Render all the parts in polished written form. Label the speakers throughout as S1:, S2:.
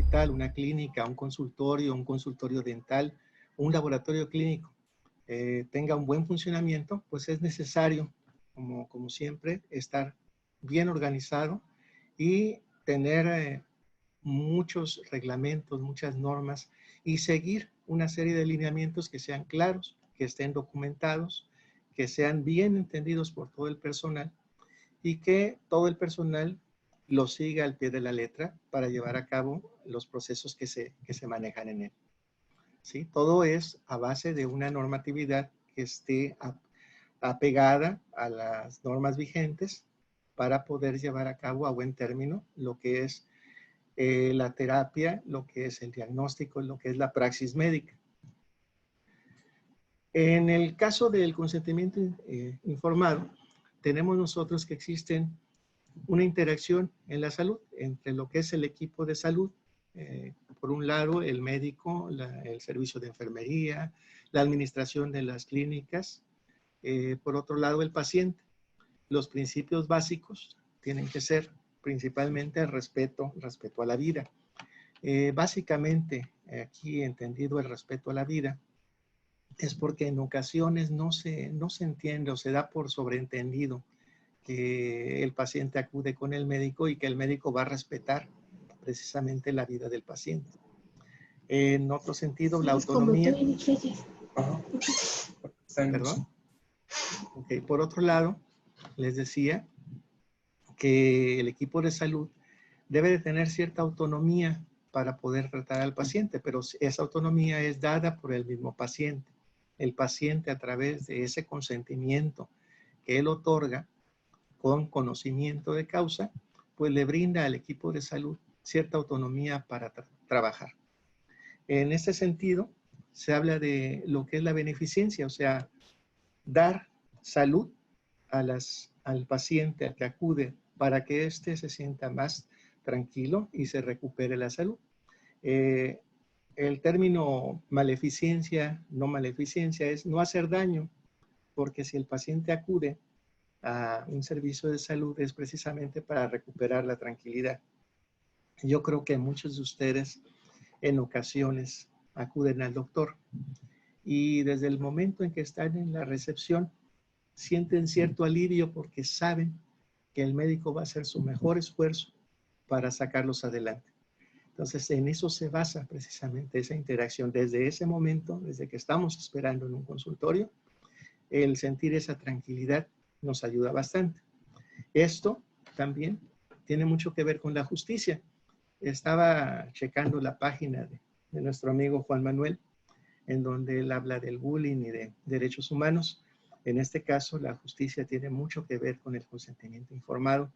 S1: hospital, una clínica, un consultorio dental, un laboratorio clínico tenga un buen funcionamiento, pues es necesario, como siempre, estar bien organizado y tener muchos reglamentos, muchas normas y seguir una serie de lineamientos que sean claros, que estén documentados, que sean bien entendidos por todo el personal y que todo el personal lo siga al pie de la letra para llevar a cabo los procesos que se manejan en él. ¿Sí? Todo es a base de una normatividad que esté apegada a las normas vigentes para poder llevar a cabo a buen término lo que es la terapia, lo que es el diagnóstico, lo que es la praxis médica. En el caso del consentimiento informado, tenemos nosotros que existen una interacción en la salud entre lo que es el equipo de salud, por un lado el médico, el servicio de enfermería, la administración de las clínicas, por otro lado el paciente. Los principios básicos tienen que ser principalmente el respeto a la vida. Básicamente, aquí entendido el respeto a la vida, es porque en ocasiones no se entiende o se da por sobreentendido que el paciente acude con el médico y que el médico va a respetar precisamente la vida del paciente. En otro sentido, la autonomía... Perdón. Okay. Por otro lado, les decía que el equipo de salud debe de tener cierta autonomía para poder tratar al paciente, pero esa autonomía es dada por el mismo paciente. El paciente, a través de ese consentimiento que él otorga con conocimiento de causa, pues le brinda al equipo de salud cierta autonomía para trabajar. En ese sentido, se habla de lo que es la beneficencia, o sea, dar salud al paciente al que acude para que éste se sienta más tranquilo y se recupere la salud. El término maleficencia, no maleficencia, es no hacer daño, porque si el paciente acude a un servicio de salud es precisamente para recuperar la tranquilidad. Yo creo que muchos de ustedes en ocasiones acuden al doctor y desde el momento en que están en la recepción sienten cierto alivio porque saben que el médico va a hacer su mejor esfuerzo para sacarlos adelante. Entonces, en eso se basa precisamente esa interacción. Desde ese momento, desde que estamos esperando en un consultorio, el sentir esa tranquilidad nos ayuda bastante. Esto también tiene mucho que ver con la justicia. Estaba checando la página de nuestro amigo Juan Manuel, en donde él habla del bullying y de derechos humanos. En este caso, la justicia tiene mucho que ver con el consentimiento informado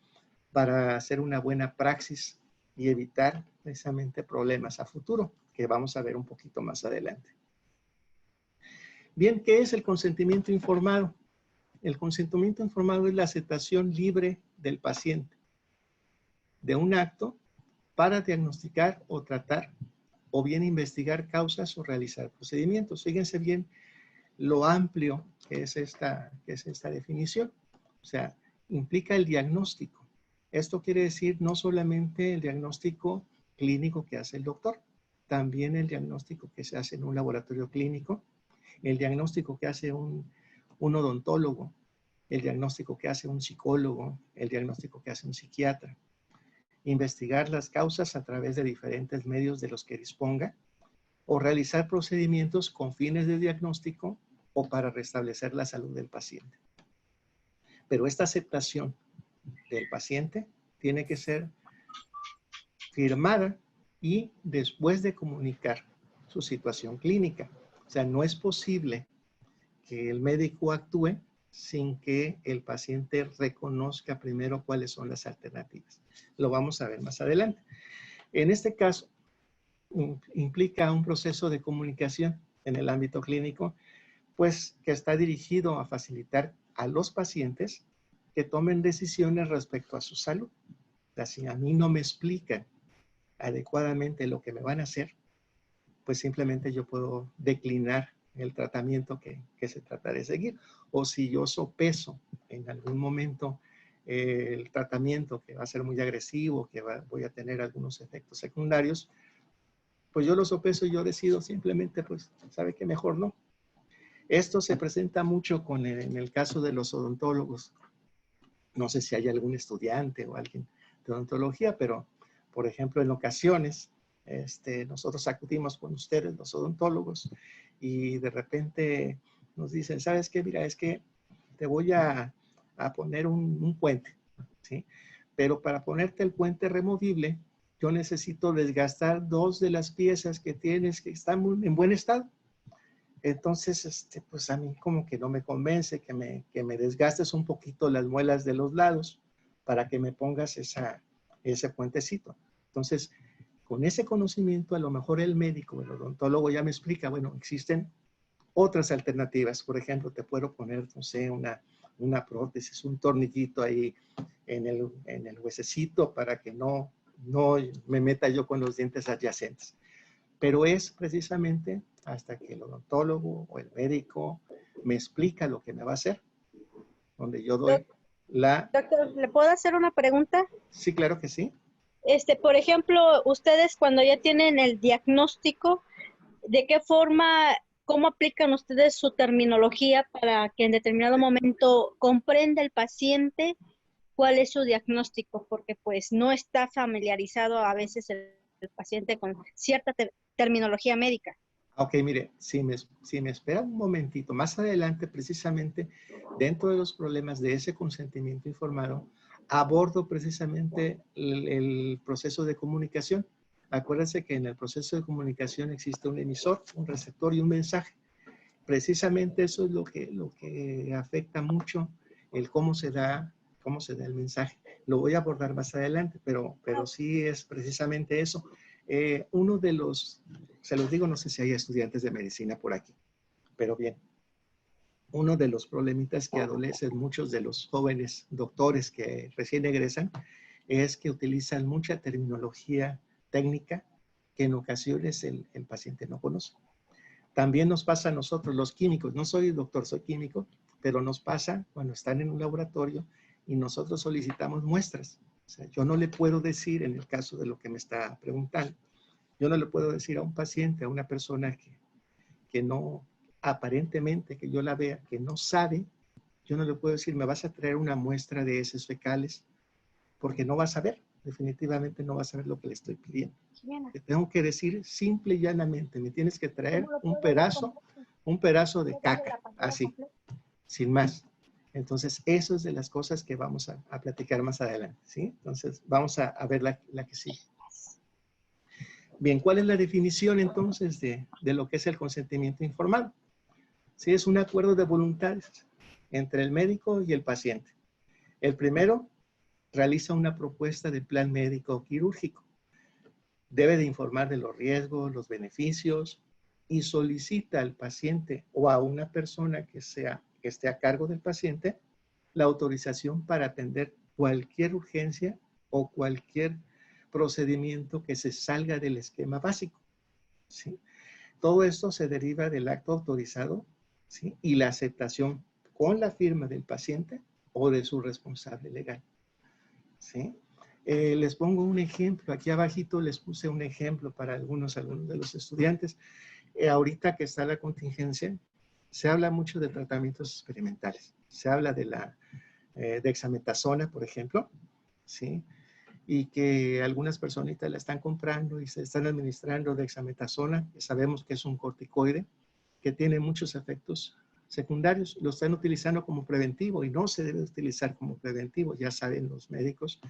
S1: para hacer una buena praxis y evitar precisamente problemas a futuro, que vamos a ver un poquito más adelante. Bien, ¿qué es el consentimiento informado? El consentimiento informado es la aceptación libre del paciente de un acto para diagnosticar o tratar o bien investigar causas o realizar procedimientos. Fíjense bien lo amplio que es esta definición. O sea, implica el diagnóstico. Esto quiere decir no solamente el diagnóstico clínico que hace el doctor, también el diagnóstico que se hace en un laboratorio clínico, el diagnóstico que hace un odontólogo, el diagnóstico que hace un psicólogo, el diagnóstico que hace un psiquiatra. Investigar las causas a través de diferentes medios de los que disponga o realizar procedimientos con fines de diagnóstico o para restablecer la salud del paciente. Pero esta aceptación del paciente tiene que ser firmada y después de comunicar su situación clínica. O sea, no es posible que el médico actúe sin que el paciente reconozca primero cuáles son las alternativas. Lo vamos a ver más adelante. En este caso, implica un proceso de comunicación en el ámbito clínico, pues que está dirigido a facilitar a los pacientes que tomen decisiones respecto a su salud. O sea, si a mí no me explican adecuadamente lo que me van a hacer, pues simplemente yo puedo declinar el tratamiento que se trata de seguir. O si yo sopeso en algún momento el tratamiento que va a ser muy agresivo, que voy a tener algunos efectos secundarios, pues yo lo sopeso y yo decido simplemente, pues, sabe que mejor no. Esto se presenta mucho en el caso de los odontólogos. No sé si hay algún estudiante o alguien de odontología, pero, por ejemplo, en ocasiones, nosotros acudimos con ustedes, los odontólogos, y de repente nos dicen, ¿sabes qué? Mira, es que te voy a poner un puente, ¿sí? Pero para ponerte el puente removible, yo necesito desgastar 2 de las piezas que tienes que están en buen estado. Entonces, pues a mí como que no me convence que me desgastes un poquito las muelas de los lados para que me pongas ese puentecito. Entonces, con ese conocimiento, a lo mejor el médico, el odontólogo ya me explica, bueno, existen otras alternativas. Por ejemplo, te puedo poner, no sé, una prótesis, un tornillito ahí en el huesecito para que no me meta yo con los dientes adyacentes. Pero es precisamente hasta que el odontólogo o el médico me explica lo que me va a hacer, donde yo doy
S2: Doctor, ¿le puedo hacer una pregunta?
S1: Sí, claro que sí.
S2: Por ejemplo, ustedes cuando ya tienen el diagnóstico, ¿de qué forma, cómo aplican ustedes su terminología para que en determinado momento comprenda el paciente cuál es su diagnóstico? Porque pues no está familiarizado a veces el paciente con cierta terminología médica.
S1: Ok, mire, si me espera un momentito, más adelante, precisamente, dentro de los problemas de ese consentimiento informado, abordo precisamente el proceso de comunicación. Acuérdense que en el proceso de comunicación existe un emisor, un receptor y un mensaje. Precisamente eso es lo que afecta mucho el cómo se da el mensaje. Lo voy a abordar más adelante, pero sí es precisamente eso. Uno de los, se los digo, no sé si hay estudiantes de medicina por aquí, pero bien, uno de los problemitas que adolecen muchos de los jóvenes doctores que recién egresan es que utilizan mucha terminología técnica que en ocasiones el paciente no conoce. También nos pasa a nosotros los químicos, no soy doctor, soy químico, pero nos pasa cuando están en un laboratorio y nosotros solicitamos muestras. O sea, yo no le puedo decir, en el caso de lo que me está preguntando, yo no le puedo decir a un paciente, a una persona que no, aparentemente, que yo la vea, que no sabe, yo no le puedo decir, me vas a traer una muestra de heces fecales, porque no vas a ver, definitivamente no vas a ver lo que le estoy pidiendo. Te tengo que decir simple y llanamente, me tienes que traer un pedazo de caca, así, sin más. Entonces, eso es de las cosas que vamos a platicar más adelante, ¿sí? Entonces, vamos a ver la que sigue. Bien, ¿cuál es la definición entonces de lo que es el consentimiento informado? Sí, es un acuerdo de voluntades entre el médico y el paciente. El primero realiza una propuesta de plan médico quirúrgico. Debe de informar de los riesgos, los beneficios y solicita al paciente o a una persona que esté a cargo del paciente la autorización para atender cualquier urgencia o cualquier procedimiento que se salga del esquema básico, ¿sí? Todo esto se deriva del acto autorizado, ¿sí? Y la aceptación con la firma del paciente o de su responsable legal, ¿sí? Les pongo un ejemplo. Aquí abajito les puse un ejemplo para algunos de los estudiantes. Ahorita que está la contingencia, se habla mucho de tratamientos experimentales. Se habla de la dexametasona, por ejemplo, ¿sí? Y que algunas personitas la están comprando y se están administrando dexametasona, que sabemos que es un corticoide, que tiene muchos efectos secundarios. Lo están utilizando como preventivo y no se debe utilizar como preventivo. Ya saben los médicos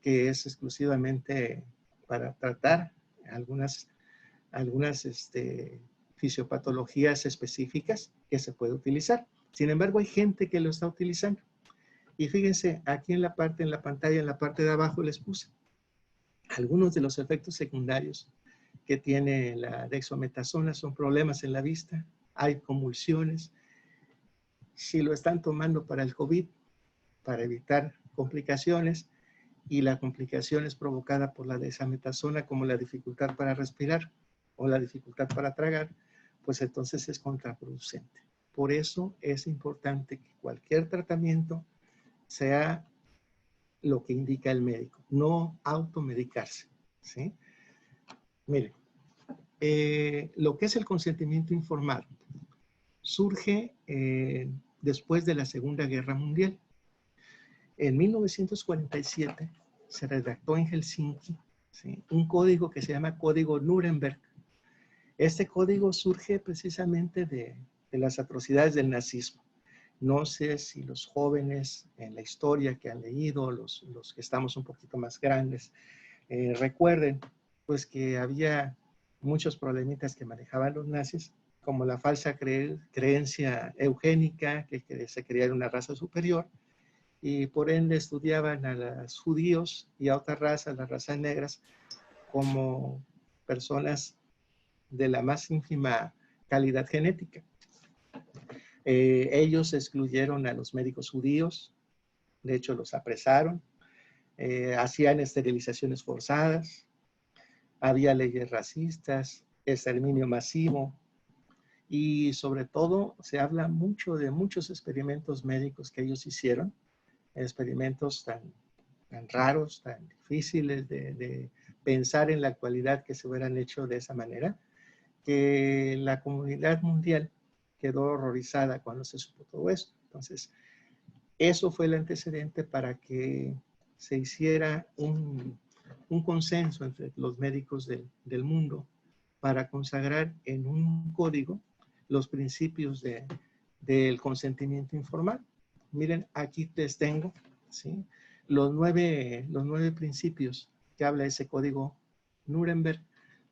S1: que es exclusivamente para tratar algunas fisiopatologías específicas que se puede utilizar. Sin embargo, hay gente que lo está utilizando. Y fíjense, aquí en la pantalla, en la parte de abajo les puse algunos de los efectos secundarios que tiene la dexametasona. Son problemas en la vista, hay convulsiones. Si lo están tomando para el COVID, para evitar complicaciones, y la complicación es provocada por la dexametasona, como la dificultad para respirar o la dificultad para tragar, pues entonces es contraproducente. Por eso es importante que cualquier tratamiento sea lo que indica el médico, no automedicarse, ¿sí? Miren, lo que es el consentimiento informado surge después de la Segunda Guerra Mundial. En 1947 se redactó en Helsinki, ¿sí?, un código que se llama Código Nuremberg. Este código surge precisamente de las atrocidades del nazismo. No sé si los jóvenes en la historia que han leído, los que estamos un poquito más grandes, recuerden pues que había muchos problemitas que manejaban los nazis, como la falsa creencia eugénica, que se creía una raza superior, y por ende estudiaban a los judíos y a otras razas, las razas negras, como personas de la más ínfima calidad genética. Ellos excluyeron a los médicos judíos, de hecho los apresaron, hacían esterilizaciones forzadas, había leyes racistas, exterminio masivo, y sobre todo se habla mucho de muchos experimentos médicos que ellos hicieron, experimentos tan raros, tan difíciles de pensar en la actualidad que se hubieran hecho de esa manera, que la comunidad mundial quedó horrorizada cuando se supo todo esto. Entonces, eso fue el antecedente para que se hiciera un consenso entre los médicos del mundo para consagrar en un código los principios del consentimiento informal. Miren, aquí les tengo, ¿sí?, los nueve principios que habla ese código Nuremberg,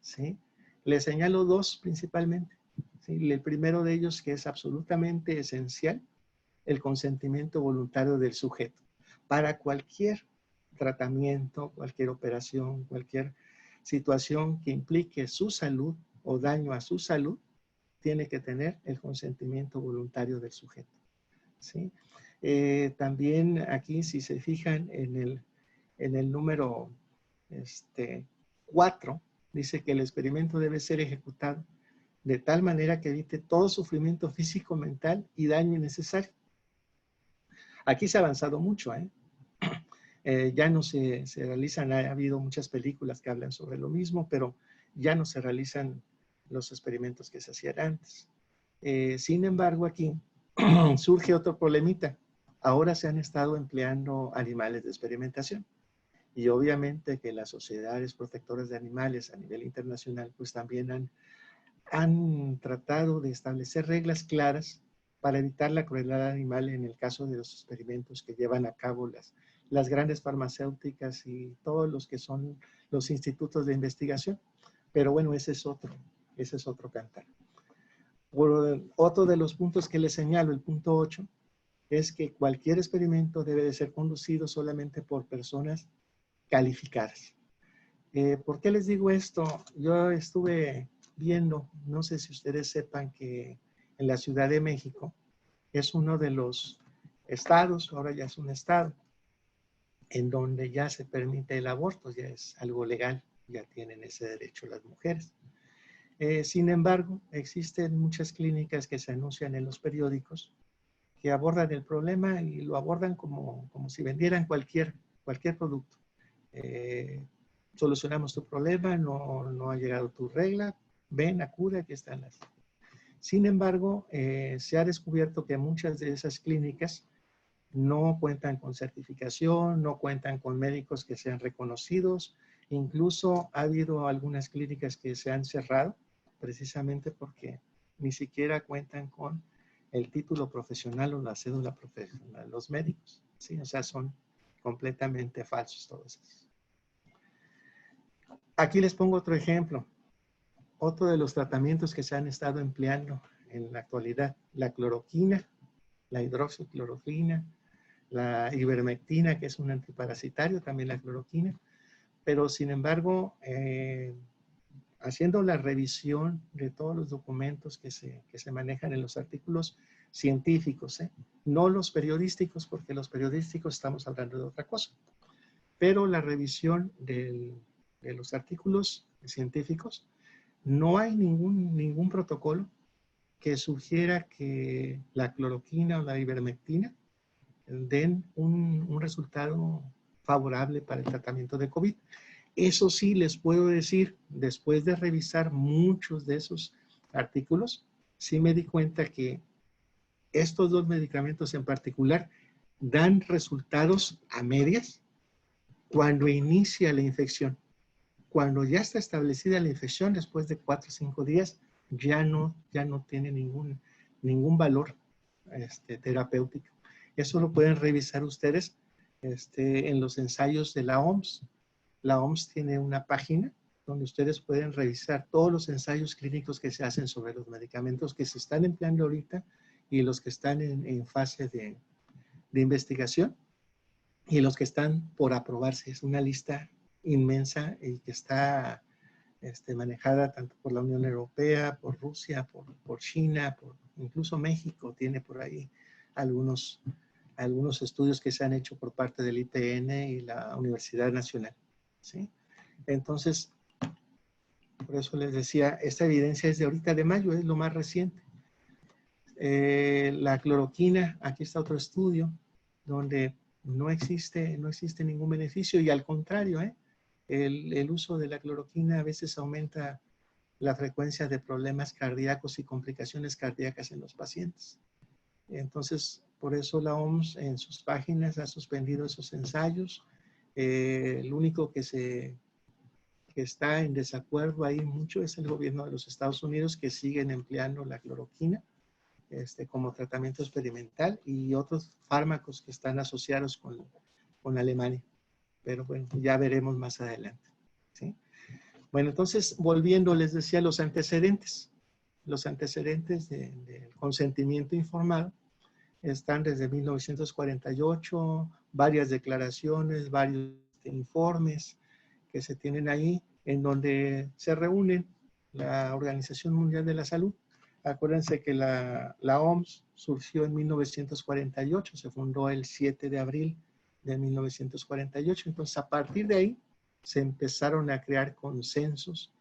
S1: ¿sí? Les señalo dos principalmente, ¿sí? El primero de ellos, que es absolutamente esencial, el consentimiento voluntario del sujeto para cualquier tratamiento, cualquier operación, cualquier situación que implique su salud o daño a su salud, tiene que tener el consentimiento voluntario del sujeto, ¿sí? También aquí, si se fijan en el número 4, dice que el experimento debe ser ejecutado de tal manera que evite todo sufrimiento físico, mental y daño innecesario. Aquí se ha avanzado mucho, ya no se realizan, ha habido muchas películas que hablan sobre lo mismo, pero ya no se realizan los experimentos que se hacían antes. Sin embargo, aquí surge otro problemita. Ahora se han estado empleando animales de experimentación. Y obviamente que las sociedades protectoras de animales a nivel internacional pues también han tratado de establecer reglas claras para evitar la crueldad animal en el caso de los experimentos que llevan a cabo las grandes farmacéuticas y todos los que son los institutos de investigación. Pero bueno, ese es otro cantar. Otro de los puntos que les señalo, el punto 8, es que cualquier experimento debe de ser conducido solamente por personas calificadas. ¿Por qué les digo esto? Yo estuve viendo, no sé si ustedes sepan que en la Ciudad de México es uno de los estados, ahora ya es un estado, en donde ya se permite el aborto, ya es algo legal, ya tienen ese derecho las mujeres. Sin embargo, existen muchas clínicas que se anuncian en los periódicos que abordan el problema y lo abordan como si vendieran cualquier producto. Solucionamos tu problema, no ha llegado tu regla, ven, acude, aquí están las. Sin embargo, se ha descubierto que muchas de esas clínicas no cuentan con certificación, no cuentan con médicos que sean reconocidos. Incluso ha habido algunas clínicas que se han cerrado precisamente porque ni siquiera cuentan con el título profesional o la cédula profesional, los médicos, ¿sí? O sea, son completamente falsos todos esos. Aquí les pongo otro ejemplo. Otro de los tratamientos que se han estado empleando en la actualidad, la cloroquina, la hidroxicloroquina, la ivermectina, que es un antiparasitario, también la cloroquina, pero sin embargo, haciendo la revisión de todos los documentos que se manejan en los artículos científicos, no los periodísticos, porque los periodísticos estamos hablando de otra cosa, pero la revisión de los artículos científicos, no hay ningún protocolo que sugiera que la cloroquina o la ivermectina den un resultado favorable para el tratamiento de COVID. Eso sí, les puedo decir, después de revisar muchos de esos artículos, sí me di cuenta que estos dos medicamentos en particular dan resultados a medias cuando inicia la infección. Cuando ya está establecida la infección, después de 4 o 5 días, ya no tiene ningún valor terapéutico. Eso lo pueden revisar ustedes en los ensayos de la OMS. La OMS tiene una página donde ustedes pueden revisar todos los ensayos clínicos que se hacen sobre los medicamentos que se están empleando ahorita y los que están en fase de investigación y los que están por aprobarse. Es una lista inmensa y que está manejada tanto por la Unión Europea, por Rusia, por China, incluso México tiene por ahí algunos estudios que se han hecho por parte del IPN y la Universidad Nacional, ¿sí? Entonces, por eso les decía, esta evidencia es de ahorita de mayo, es lo más reciente. La cloroquina, aquí está otro estudio donde no existe ningún beneficio y al contrario, el uso de la cloroquina a veces aumenta la frecuencia de problemas cardíacos y complicaciones cardíacas en los pacientes. Entonces, por eso la OMS en sus páginas ha suspendido esos ensayos. El único que está en desacuerdo ahí mucho es el gobierno de los Estados Unidos, que siguen empleando la cloroquina como tratamiento experimental y otros fármacos que están asociados con Alemania. Pero bueno, ya veremos más adelante, ¿sí? Bueno, entonces, volviendo, les decía los antecedentes. Los antecedentes del consentimiento informado están desde 1948, varias declaraciones, varios informes que se tienen ahí, en donde se reúnen la Organización Mundial de la Salud. Acuérdense que la OMS surgió en 1948, se fundó el 7 de abril de 1948. Entonces, a partir de ahí, se empezaron a crear consensos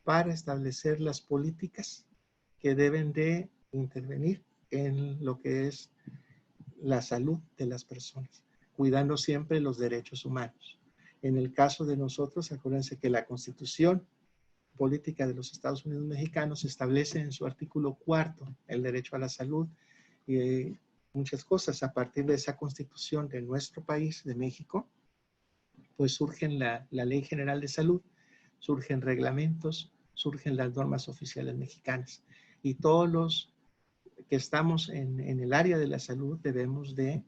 S1: para establecer las políticas que deben de intervenir en lo que es la salud de las personas, cuidando siempre los derechos humanos. En el caso de nosotros, acuérdense que la Constitución Política de los Estados Unidos Mexicanos establece en su artículo 4 el derecho a la salud y muchas cosas. A partir de esa Constitución de nuestro país, de México, pues surgen la Ley General de Salud, surgen reglamentos, surgen las normas oficiales mexicanas. Y todos los que estamos en el área de la salud debemos de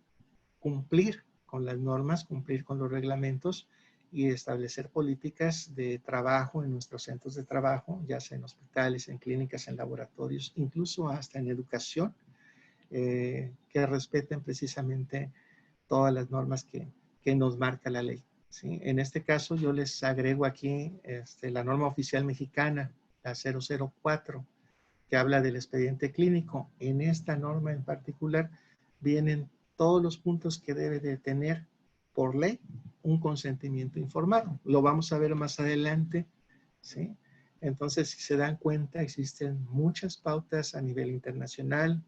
S1: cumplir con las normas, cumplir con los reglamentos y establecer políticas de trabajo en nuestros centros de trabajo, ya sea en hospitales, en clínicas, en laboratorios, incluso hasta en educación, que respeten precisamente todas las normas que nos marca la ley, ¿sí? En este caso yo les agrego aquí la norma oficial mexicana, la 004, que habla del expediente clínico. En esta norma en particular vienen todos los puntos que debe de tener por ley un consentimiento informado. Lo vamos a ver más adelante, ¿sí? Entonces, si se dan cuenta, existen muchas pautas a nivel internacional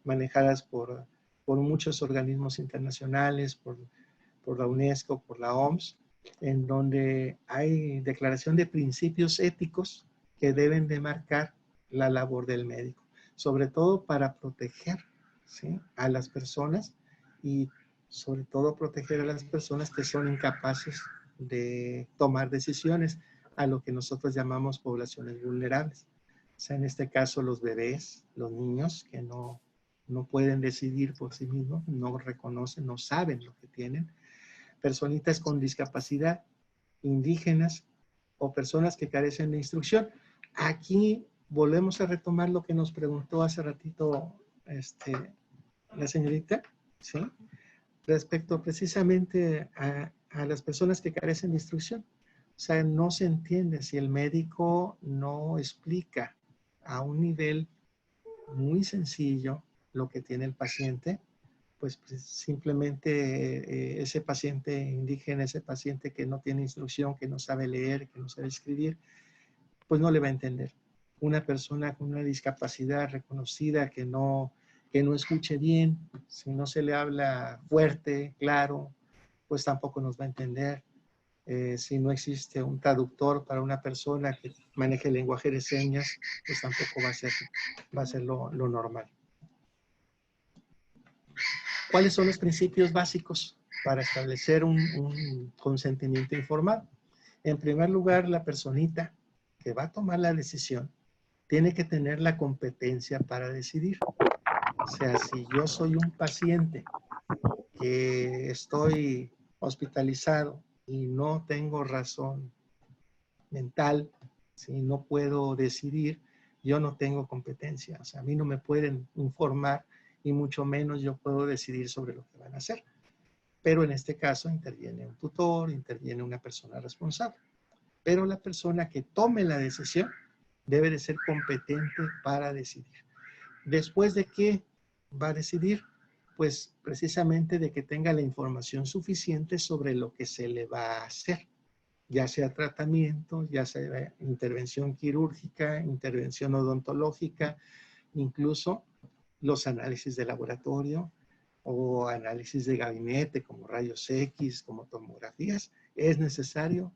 S1: manejadas por muchos organismos internacionales, por la UNESCO, por la OMS, en donde hay declaración de principios éticos que deben de marcar la labor del médico, sobre todo para proteger, ¿sí?, a las personas y sobre todo proteger a las personas que son incapaces de tomar decisiones, a lo que nosotros llamamos poblaciones vulnerables. O sea, en este caso los bebés, los niños que no pueden decidir por sí mismos, no reconocen, no saben lo que tienen, personitas con discapacidad, indígenas o personas que carecen de instrucción. Aquí volvemos a retomar lo que nos preguntó hace ratito la señorita, ¿sí?, respecto precisamente a las personas que carecen de instrucción. O sea, no se entiende si el médico no explica a un nivel muy sencillo lo que tiene el paciente, pues simplemente ese paciente indígena, ese paciente que no tiene instrucción, que no sabe leer, que no sabe escribir, pues no le va a entender. Una persona con una discapacidad reconocida que no escuche bien, si no se le habla fuerte, claro, pues tampoco nos va a entender. Si no existe un traductor para una persona que maneje el lenguaje de señas, pues tampoco va a ser lo normal. ¿Cuáles son los principios básicos para establecer un consentimiento informado? En primer lugar, la personita que va a tomar la decisión tiene que tener la competencia para decidir. O sea, si yo soy un paciente que estoy hospitalizado y no tengo razón mental, si no puedo decidir, yo no tengo competencia. O sea, a mí no me pueden informar y mucho menos yo puedo decidir sobre lo que van a hacer. Pero en este caso interviene un tutor, interviene una persona responsable. Pero la persona que tome la decisión debe de ser competente para decidir. ¿Después de qué va a decidir? Pues precisamente de que tenga la información suficiente sobre lo que se le va a hacer, ya sea tratamiento, ya sea intervención quirúrgica, intervención odontológica, incluso los análisis de laboratorio o análisis de gabinete como rayos X, como tomografías. Es necesario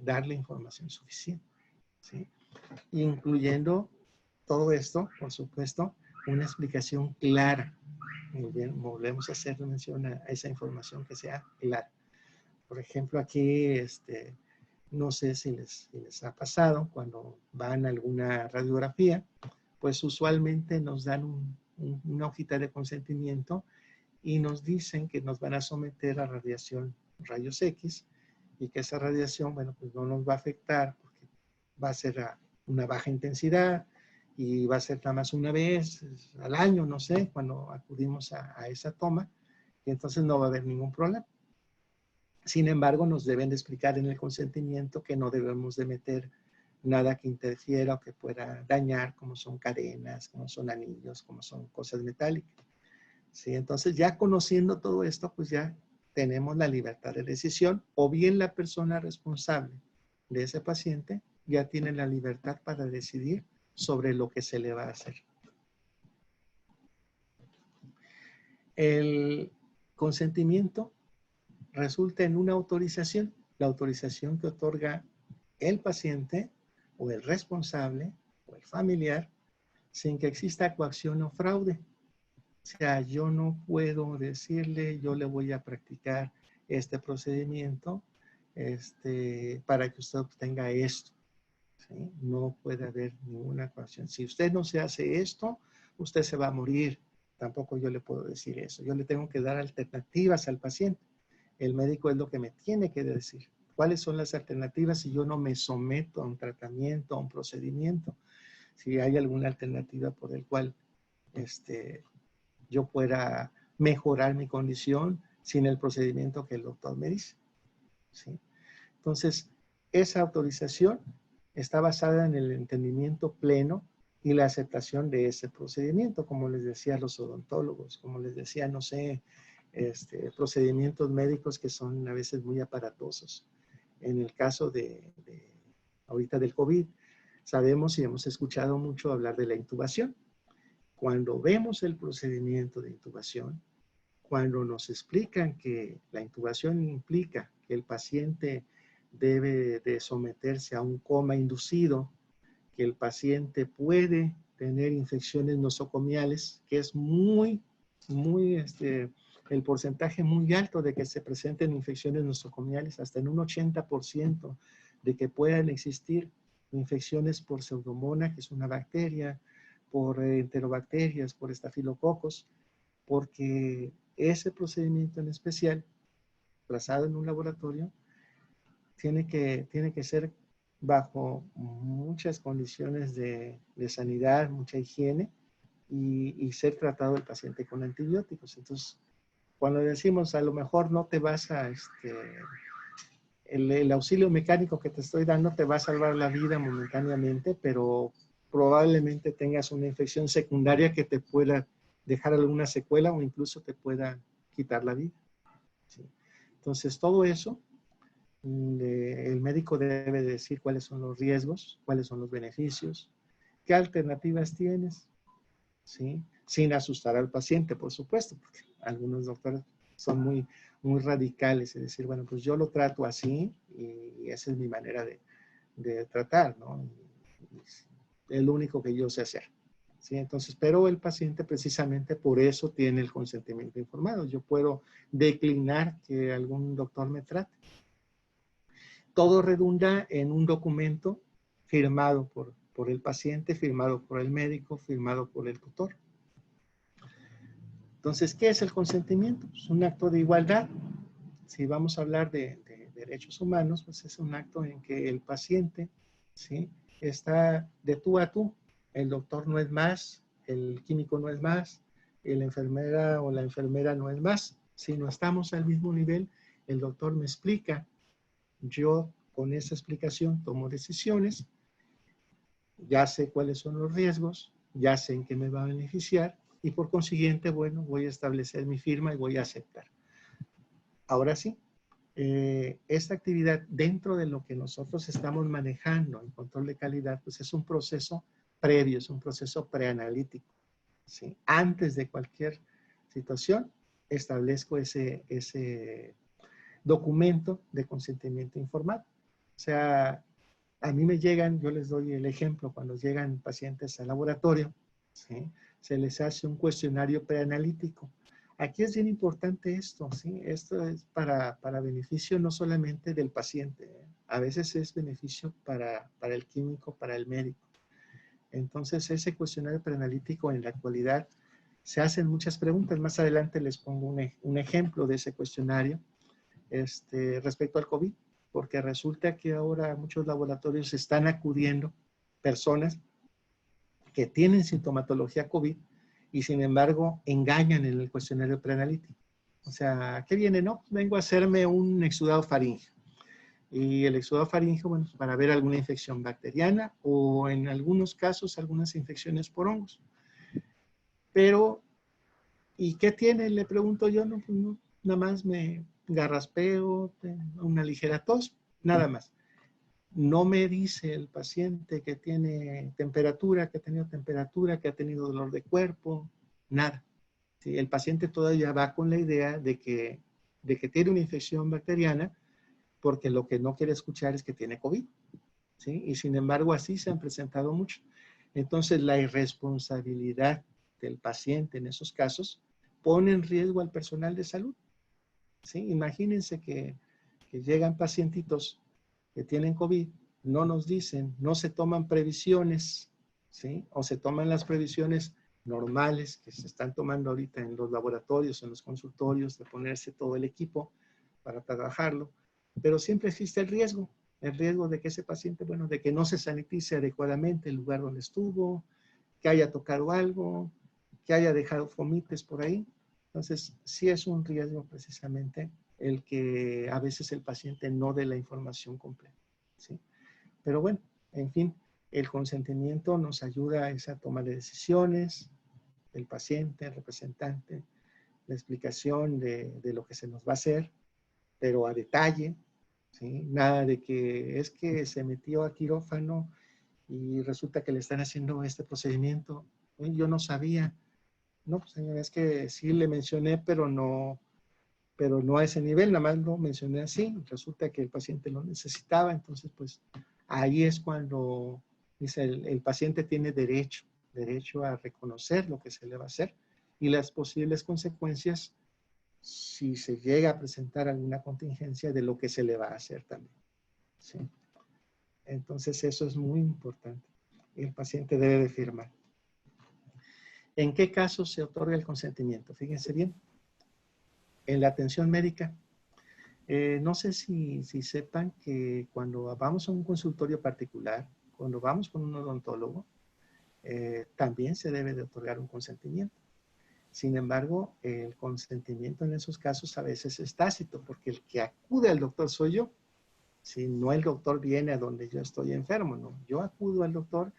S1: darle información suficiente, ¿sí? Incluyendo todo esto, por supuesto, una explicación clara. Muy bien, volvemos a hacer mención a esa información que sea clara. Por ejemplo, aquí, no sé si les ha pasado, cuando van a alguna radiografía, pues usualmente nos dan una hojita de consentimiento y nos dicen que nos van a someter a radiación rayos X y que esa radiación, bueno, pues no nos va a afectar porque va a ser a una baja intensidad y va a ser nada más una vez al año, no sé, cuando acudimos a esa toma, y entonces no va a haber ningún problema. Sin embargo, nos deben de explicar en el consentimiento que no debemos de meter nada que interfiera o que pueda dañar, como son cadenas, como son anillos, como son cosas metálicas. ¿Sí? Entonces, ya conociendo todo esto, pues ya tenemos la libertad de decisión, o bien la persona responsable de ese paciente ya tiene la libertad para decidir sobre lo que se le va a hacer. El consentimiento resulta en una autorización, la autorización que otorga el paciente o el responsable o el familiar sin que exista coacción o fraude. O sea, yo no puedo decirle, yo le voy a practicar este procedimiento para que usted obtenga esto. ¿Sí? No puede haber ninguna coacción. Si usted no se hace esto, usted se va a morir. Tampoco yo le puedo decir eso. Yo le tengo que dar alternativas al paciente. El médico es lo que me tiene que decir. ¿Cuáles son las alternativas si yo no me someto a un tratamiento, a un procedimiento? Si hay alguna alternativa por el cual yo pueda mejorar mi condición sin el procedimiento que el doctor me dice. ¿Sí? Entonces, esa autorización está basada en el entendimiento pleno y la aceptación de ese procedimiento, como les decía a los odontólogos, como les decía, no sé, procedimientos médicos que son a veces muy aparatosos. En el caso ahorita del COVID, sabemos y hemos escuchado mucho hablar de la intubación. Cuando vemos el procedimiento de intubación, cuando nos explican que la intubación implica que el paciente debe de someterse a un coma inducido, que el paciente puede tener infecciones nosocomiales, que es el porcentaje muy alto de que se presenten infecciones nosocomiales, hasta en un 80% de que puedan existir infecciones por pseudomonas, que es una bacteria, por enterobacterias, por estafilococos, porque ese procedimiento en especial, trazado en un laboratorio, tiene que ser bajo muchas condiciones de sanidad, mucha higiene y ser tratado el paciente con antibióticos. Entonces, cuando decimos a lo mejor no te vas a, el auxilio mecánico que te estoy dando te va a salvar la vida momentáneamente, pero probablemente tengas una infección secundaria que te pueda dejar alguna secuela o incluso te pueda quitar la vida. ¿Sí? Entonces, todo eso, el médico debe decir cuáles son los riesgos, cuáles son los beneficios, qué alternativas tienes, ¿sí? Sin asustar al paciente, por supuesto, porque algunos doctores son muy muy radicales, es decir, bueno, pues yo lo trato así y esa es mi manera de tratar, ¿no? Es lo único que yo sé hacer. ¿Sí? Entonces, pero el paciente precisamente por eso tiene el consentimiento informado. Yo puedo declinar que algún doctor me trate. Todo redunda en un documento firmado por el paciente, firmado por el médico, firmado por el tutor. Entonces, ¿qué es el consentimiento? Es un acto de igualdad. Si vamos a hablar de derechos humanos, pues es un acto en que el paciente, ¿sí?, está de tú a tú. El doctor no es más, el químico no es más, la enfermera o la enfermera no es más. Si no estamos al mismo nivel, el doctor me explica, yo con esa explicación tomo decisiones, ya sé cuáles son los riesgos, ya sé en qué me va a beneficiar y por consiguiente, bueno, voy a establecer mi firma y voy a aceptar. Ahora sí, esta actividad dentro de lo que nosotros estamos manejando en control de calidad, pues es un proceso previo, es un proceso preanalítico. ¿Sí? Antes de cualquier situación, establezco ese documento de consentimiento informado. O sea, a mí me llegan, yo les doy el ejemplo, cuando llegan pacientes al laboratorio, ¿sí?, se les hace un cuestionario preanalítico. Aquí es bien importante esto, ¿sí? Esto es para beneficio no solamente del paciente, ¿eh? A veces es beneficio para el químico, para el médico. Entonces, ese cuestionario preanalítico en la actualidad se hacen muchas preguntas. Más adelante les pongo un ejemplo de ese cuestionario respecto al COVID, porque resulta que ahora muchos laboratorios están acudiendo personas que tienen sintomatología COVID y sin embargo engañan en el cuestionario preanalítico. O sea, ¿qué viene? No, vengo a hacerme un exudado faríngeo. Y el exudado faríngeo, bueno, para ver alguna infección bacteriana o en algunos casos algunas infecciones por hongos. Pero, ¿y qué tiene? Le pregunto yo, no, pues no, nada más me garraspeo, una ligera tos, nada más. No me dice el paciente que tiene temperatura, que ha tenido temperatura, que ha tenido dolor de cuerpo, nada. ¿Sí? El paciente todavía va con la idea de que tiene una infección bacteriana porque lo que no quiere escuchar es que tiene COVID. ¿Sí? Y sin embargo, así se han presentado mucho. Entonces, la irresponsabilidad del paciente en esos casos pone en riesgo al personal de salud. ¿Sí? Imagínense que llegan pacientitos que tienen COVID, no nos dicen, no se toman previsiones, ¿sí? O se toman las previsiones normales que se están tomando ahorita en los laboratorios, en los consultorios, de ponerse todo el equipo para trabajarlo, pero siempre existe el riesgo de que ese paciente, bueno, de que no se sanitice adecuadamente el lugar donde estuvo, que haya tocado algo, que haya dejado fomites por ahí. Entonces, sí es un riesgo precisamente el que a veces el paciente no dé la información completa, ¿sí? Pero bueno, en fin, el consentimiento nos ayuda a esa toma de decisiones, el paciente, el representante, la explicación de lo que se nos va a hacer, pero a detalle, ¿sí? Nada de que es que se metió a quirófano y resulta que le están haciendo este procedimiento. Yo no sabía. No, pues señora, es que sí le mencioné, pero no a ese nivel, nada más lo mencioné así. Resulta que el paciente lo necesitaba, entonces pues ahí es cuando dice el paciente tiene derecho a reconocer lo que se le va a hacer y las posibles consecuencias si se llega a presentar alguna contingencia de lo que se le va a hacer también. ¿Sí? Entonces eso es muy importante. El paciente debe de firmar. ¿En qué casos se otorga el consentimiento? Fíjense bien. En la atención médica, no sé si sepan que cuando vamos a un consultorio particular, cuando vamos con un odontólogo, también se debe de otorgar un consentimiento. Sin embargo, el consentimiento en esos casos a veces es tácito, porque el que acude al doctor soy yo. Si no, el doctor viene a donde yo estoy enfermo, no. Yo acudo al doctor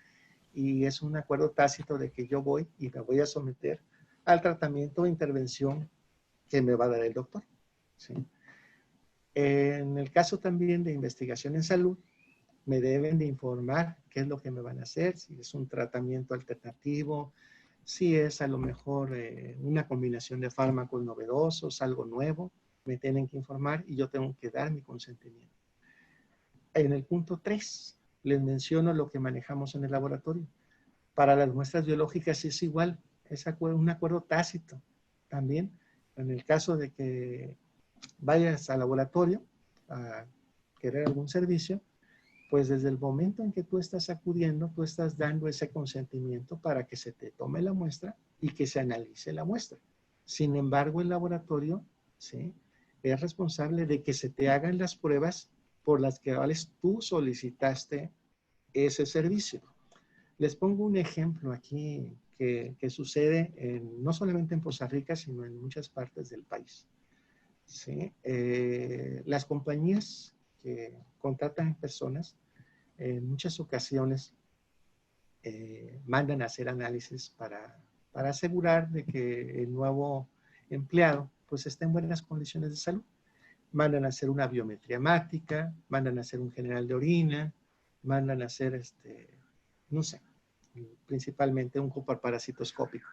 S1: y es un acuerdo tácito de que yo voy y me voy a someter al tratamiento o intervención que me va a dar el doctor. ¿Sí? En el caso también de investigación en salud, me deben de informar qué es lo que me van a hacer, si es un tratamiento alternativo, si es a lo mejor una combinación de fármacos novedosos, algo nuevo. me tienen que informar y yo tengo que dar mi consentimiento. En el punto 3, les menciono lo que manejamos en el laboratorio. Para las muestras biológicas es igual, es un acuerdo tácito también. En el caso de que vayas al laboratorio a querer algún servicio, pues desde el momento en que tú estás acudiendo, tú estás dando ese consentimiento para que se te tome la muestra y que se analice la muestra. Sin embargo, el laboratorio, ¿sí?, es responsable de que se te hagan las pruebas por las que tú solicitaste ese servicio. Les pongo un ejemplo aquí que sucede no solamente en Poza Rica, sino en muchas partes del país. ¿Sí? Las compañías que contratan personas, en muchas ocasiones mandan a hacer análisis para asegurar de que el nuevo empleado pues esté en buenas condiciones de salud. Mandan a hacer una biometría hemática, mandan a hacer un general de orina, mandan a hacer, no sé, principalmente un coparparasitoscópico.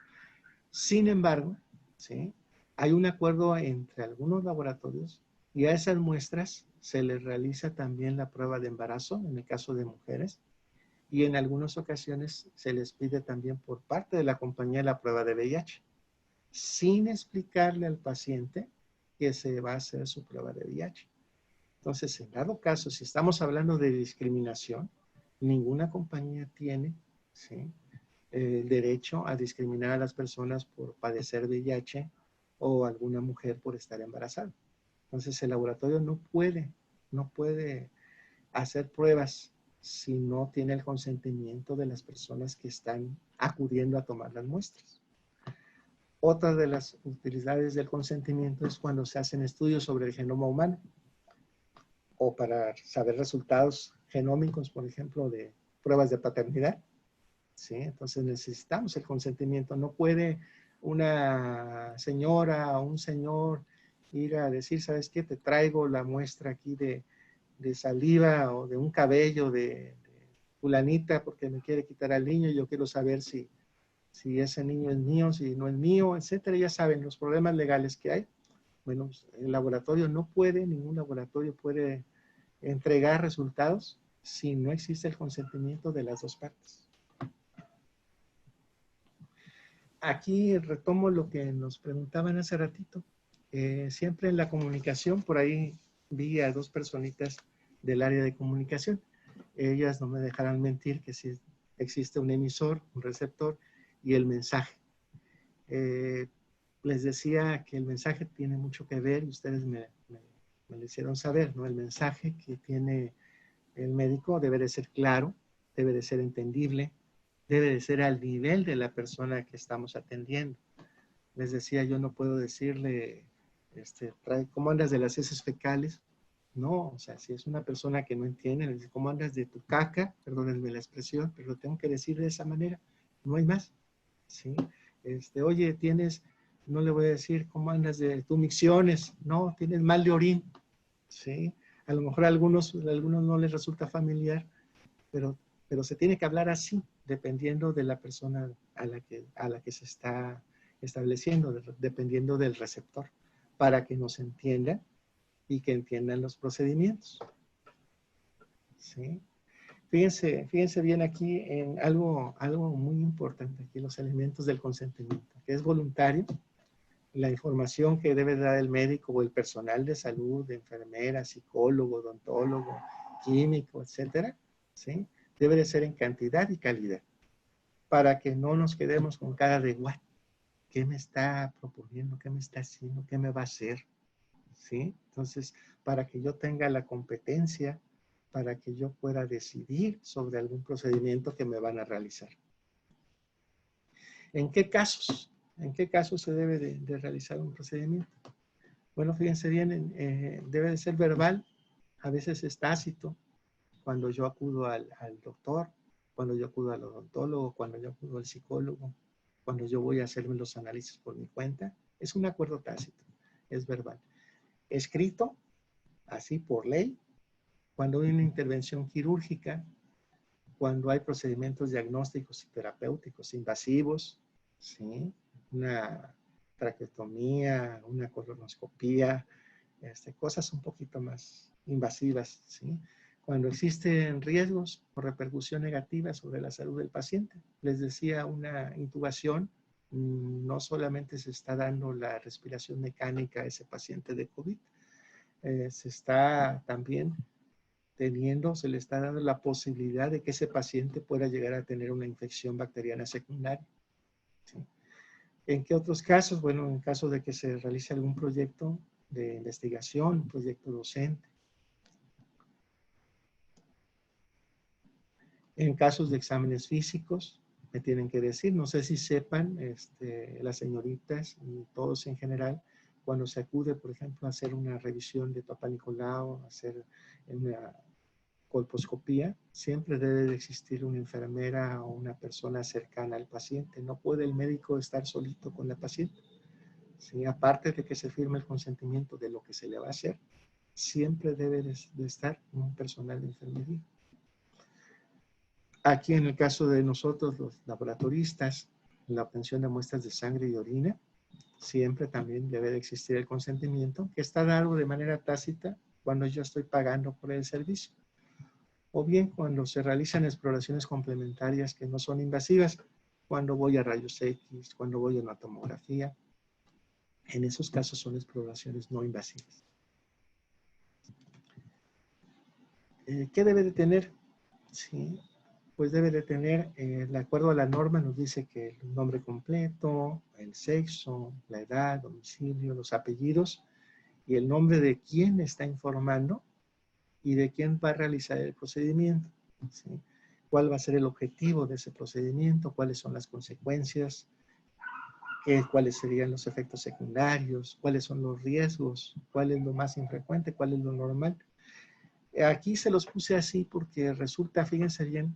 S1: Sin embargo, ¿sí?, hay un acuerdo entre algunos laboratorios y a esas muestras se les realiza también la prueba de embarazo, en el caso de mujeres, y en algunas ocasiones se les pide también por parte de la compañía la prueba de VIH, sin explicarle al paciente que se va a hacer su prueba de VIH. Entonces, en dado caso, si estamos hablando de discriminación, ninguna compañía tiene, ¿sí?, el derecho a discriminar a las personas por padecer VIH o alguna mujer por estar embarazada. Entonces, el laboratorio no puede hacer pruebas si no tiene el consentimiento de las personas que están acudiendo a tomar las muestras. Otra de las utilidades del consentimiento es cuando se hacen estudios sobre el genoma humano o para saber resultados genómicos, por ejemplo, de pruebas de paternidad. ¿Sí? Entonces necesitamos el consentimiento. No puede una señora o un señor ir a decir, ¿sabes qué? Te traigo la muestra aquí de saliva o de un cabello de fulanita porque me quiere quitar al niño y yo quiero saber si ese niño es mío, si no es mío, etcétera. Ya saben los problemas legales que hay. Bueno, el laboratorio no puede, ningún laboratorio puede entregar resultados si no existe el consentimiento de las dos partes. Aquí retomo lo que nos preguntaban hace ratito. Siempre en la comunicación, por ahí vi a dos personitas del área de comunicación. Ellas no me dejarán mentir que sí existe un emisor, un receptor y el mensaje. Les decía que el mensaje tiene mucho que ver y ustedes me lo hicieron saber, ¿no? El mensaje que tiene el médico debe de ser claro, debe de ser entendible, debe de ser al nivel de la persona que estamos atendiendo. Les decía, yo no puedo decirle, ¿cómo andas de las heces fecales? No, o sea, si es una persona que no entiende, le dice, ¿cómo andas de tu caca? Perdónenme la expresión, pero lo tengo que decir de esa manera. No hay más, ¿sí? Oye, no le voy a decir, ¿cómo andas de tus micciones? No, tienes mal de orín, ¿sí? A lo mejor a algunos no les resulta familiar, pero se tiene que hablar así, dependiendo de la persona a la que se está estableciendo, dependiendo del receptor, para que nos entiendan y que entiendan los procedimientos. ¿Sí? Fíjense bien aquí en algo muy importante, aquí los elementos del consentimiento, que es voluntario, la información que debe dar el médico o el personal de salud, de enfermera, psicólogo, odontólogo, químico, etcétera, ¿sí?, debe de ser en cantidad y calidad, para que no nos quedemos con cara de what, ¿qué me está proponiendo? ¿Qué me está haciendo? ¿Qué me va a hacer? ¿Sí? Entonces, para que yo tenga la competencia, para que yo pueda decidir sobre algún procedimiento que me van a realizar. ¿En qué casos? ¿En qué casos se debe de realizar un procedimiento? Bueno, fíjense bien, debe de ser verbal, a veces es tácito, cuando yo acudo al doctor, cuando yo acudo al odontólogo, cuando yo acudo al psicólogo, cuando yo voy a hacerme los análisis por mi cuenta, es un acuerdo tácito, es verbal. Escrito, así por ley, cuando hay una intervención quirúrgica, cuando hay procedimientos diagnósticos y terapéuticos invasivos, ¿sí?, una traqueotomía, una colonoscopía, cosas un poquito más invasivas, ¿sí? Cuando existen riesgos o repercusión negativa sobre la salud del paciente. Les decía, una intubación, no solamente se está dando la respiración mecánica a ese paciente de COVID, se está también se le está dando la posibilidad de que ese paciente pueda llegar a tener una infección bacteriana secundaria, ¿sí? ¿En qué otros casos? Bueno, en caso de que se realice algún proyecto de investigación, un proyecto docente. En casos de exámenes físicos, me tienen que decir, no sé si sepan, las señoritas y todos en general, cuando se acude, por ejemplo, a hacer una revisión de Papá Nicolau, hacer una colposcopía, siempre debe de existir una enfermera o una persona cercana al paciente. No puede el médico estar solito con la paciente. ¿Sí? Aparte de que se firme el consentimiento de lo que se le va a hacer, siempre debe de estar un personal de enfermería. Aquí en el caso de nosotros, los laboratoristas, la obtención de muestras de sangre y orina, siempre también debe de existir el consentimiento, que está dado de manera tácita cuando yo estoy pagando por el servicio. O bien cuando se realizan exploraciones complementarias que no son invasivas, cuando voy a rayos X, cuando voy a una tomografía. En esos casos son exploraciones no invasivas. ¿Qué debe de tener? Sí, pues debe de tener, de acuerdo a la norma, nos dice que el nombre completo, el sexo, la edad, domicilio, los apellidos y el nombre de quién está informando y de quién va a realizar el procedimiento, ¿sí? ¿Cuál va a ser el objetivo de ese procedimiento? ¿Cuáles son las consecuencias? ¿Cuáles serían los efectos secundarios? ¿Cuáles son los riesgos? ¿Cuál es lo más infrecuente? ¿Cuál es lo normal? Aquí se los puse así porque resulta, fíjense bien,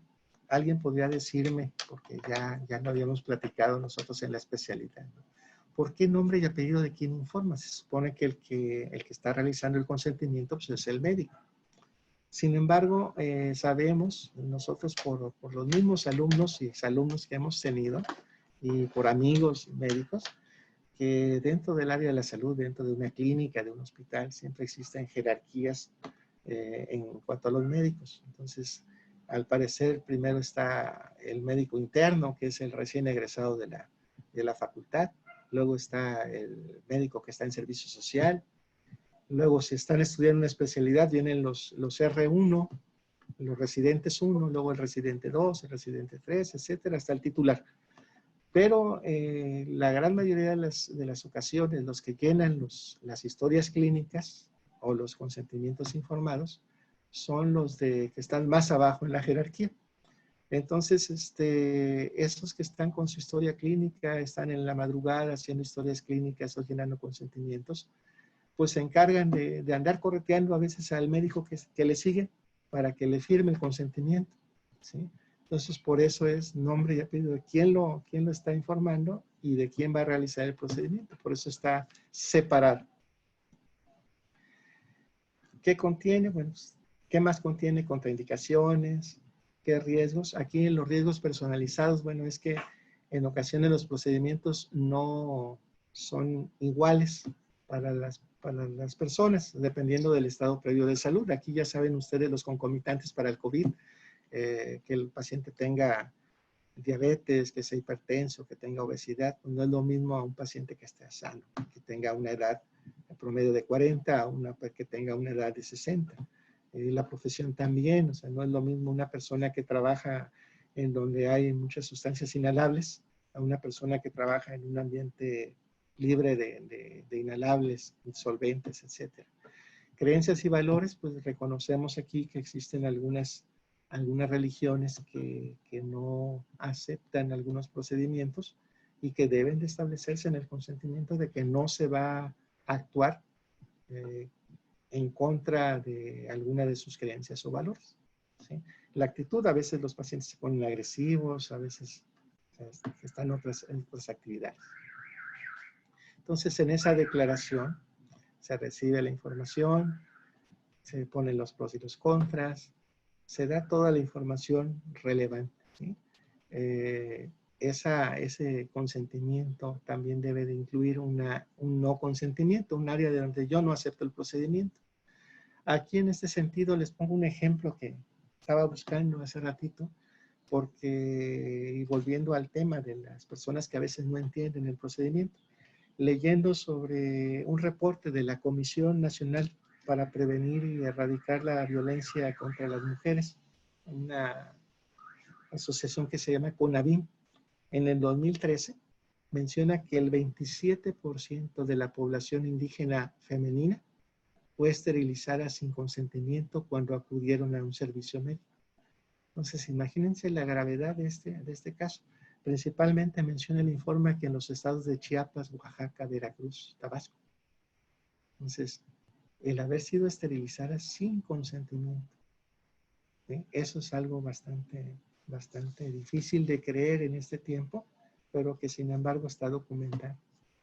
S1: alguien podría decirme, porque ya lo habíamos platicado nosotros en la especialidad, ¿no? ¿Por qué nombre y apellido de quién informa? Se supone que el que está realizando el consentimiento pues, es el médico. Sin embargo, sabemos nosotros por los mismos alumnos y exalumnos que hemos tenido y por amigos médicos, que dentro del área de la salud, dentro de una clínica, de un hospital, siempre existen jerarquías en cuanto a los médicos. Entonces, al parecer, primero está el médico interno, que es el recién egresado de la facultad. Luego está el médico que está en servicio social. Luego, si están estudiando una especialidad, vienen los R1, los residentes 1, luego el residente 2, el residente 3, etcétera, hasta el titular. Pero la gran mayoría de las ocasiones, los que llenan las historias clínicas o los consentimientos informados son los que están más abajo en la jerarquía. Entonces, esos que están con su historia clínica, están en la madrugada haciendo historias clínicas o llenando consentimientos, pues se encargan de andar correteando a veces al médico que le sigue para que le firme el consentimiento, ¿sí? Entonces, por eso es nombre y apellido de quién lo está informando y de quién va a realizar el procedimiento. Por eso está separado. ¿Qué contiene? Bueno, ¿qué más contiene? Contraindicaciones, ¿qué riesgos? Aquí en los riesgos personalizados, bueno, es que en ocasiones los procedimientos no son iguales para las personas, dependiendo del estado previo de salud. Aquí ya saben ustedes los concomitantes para el COVID, que el paciente tenga diabetes, que sea hipertenso, que tenga obesidad, pues no es lo mismo a un paciente que esté sano, que tenga una edad promedio de 40 a una que tenga una edad de 60. La profesión también, o sea, no es lo mismo una persona que trabaja en donde hay muchas sustancias inhalables a una persona que trabaja en un ambiente libre de inhalables, solventes, etc. Creencias y valores, pues reconocemos aquí que existen algunas religiones que no aceptan algunos procedimientos y que deben de establecerse en el consentimiento de que no se va a actuar en contra de alguna de sus creencias o valores, ¿sí? La actitud, a veces los pacientes se ponen agresivos, a veces están en otras actividades. Entonces, en esa declaración se recibe la información, se ponen los pros y los contras, se da toda la información relevante, ¿sí? ese consentimiento también debe de incluir un no consentimiento, un área de donde yo no acepto el procedimiento. Aquí en este sentido les pongo un ejemplo que estaba buscando hace ratito, porque, y volviendo al tema de las personas que a veces no entienden el procedimiento, leyendo sobre un reporte de la Comisión Nacional para Prevenir y Erradicar la Violencia contra las Mujeres, una asociación que se llama CONAVIM, en el 2013, menciona que el 27% de la población indígena femenina fue esterilizada sin consentimiento cuando acudieron a un servicio médico. Entonces, imagínense la gravedad de este caso. Principalmente menciona el informe que en los estados de Chiapas, Oaxaca, Veracruz, Tabasco. Entonces, el haber sido esterilizada sin consentimiento, ¿sí? Eso es algo bastante difícil de creer en este tiempo, pero que sin embargo está documentado.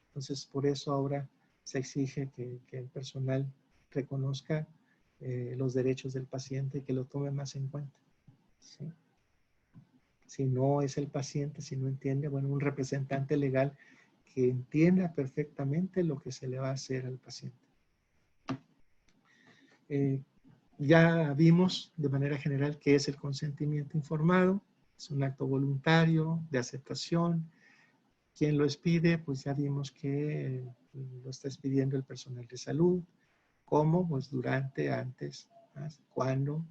S1: Entonces, por eso ahora se exige que el personal reconozca los derechos del paciente y que lo tome más en cuenta. ¿Sí? Si no es el paciente, si no entiende, bueno, un representante legal que entienda perfectamente lo que se le va a hacer al paciente. Ya vimos de manera general qué es el consentimiento informado. Es un acto voluntario de aceptación. Quien lo expide, pues ya vimos que lo está expidiendo el personal de salud. ¿Cómo? Pues durante, antes, cuándo,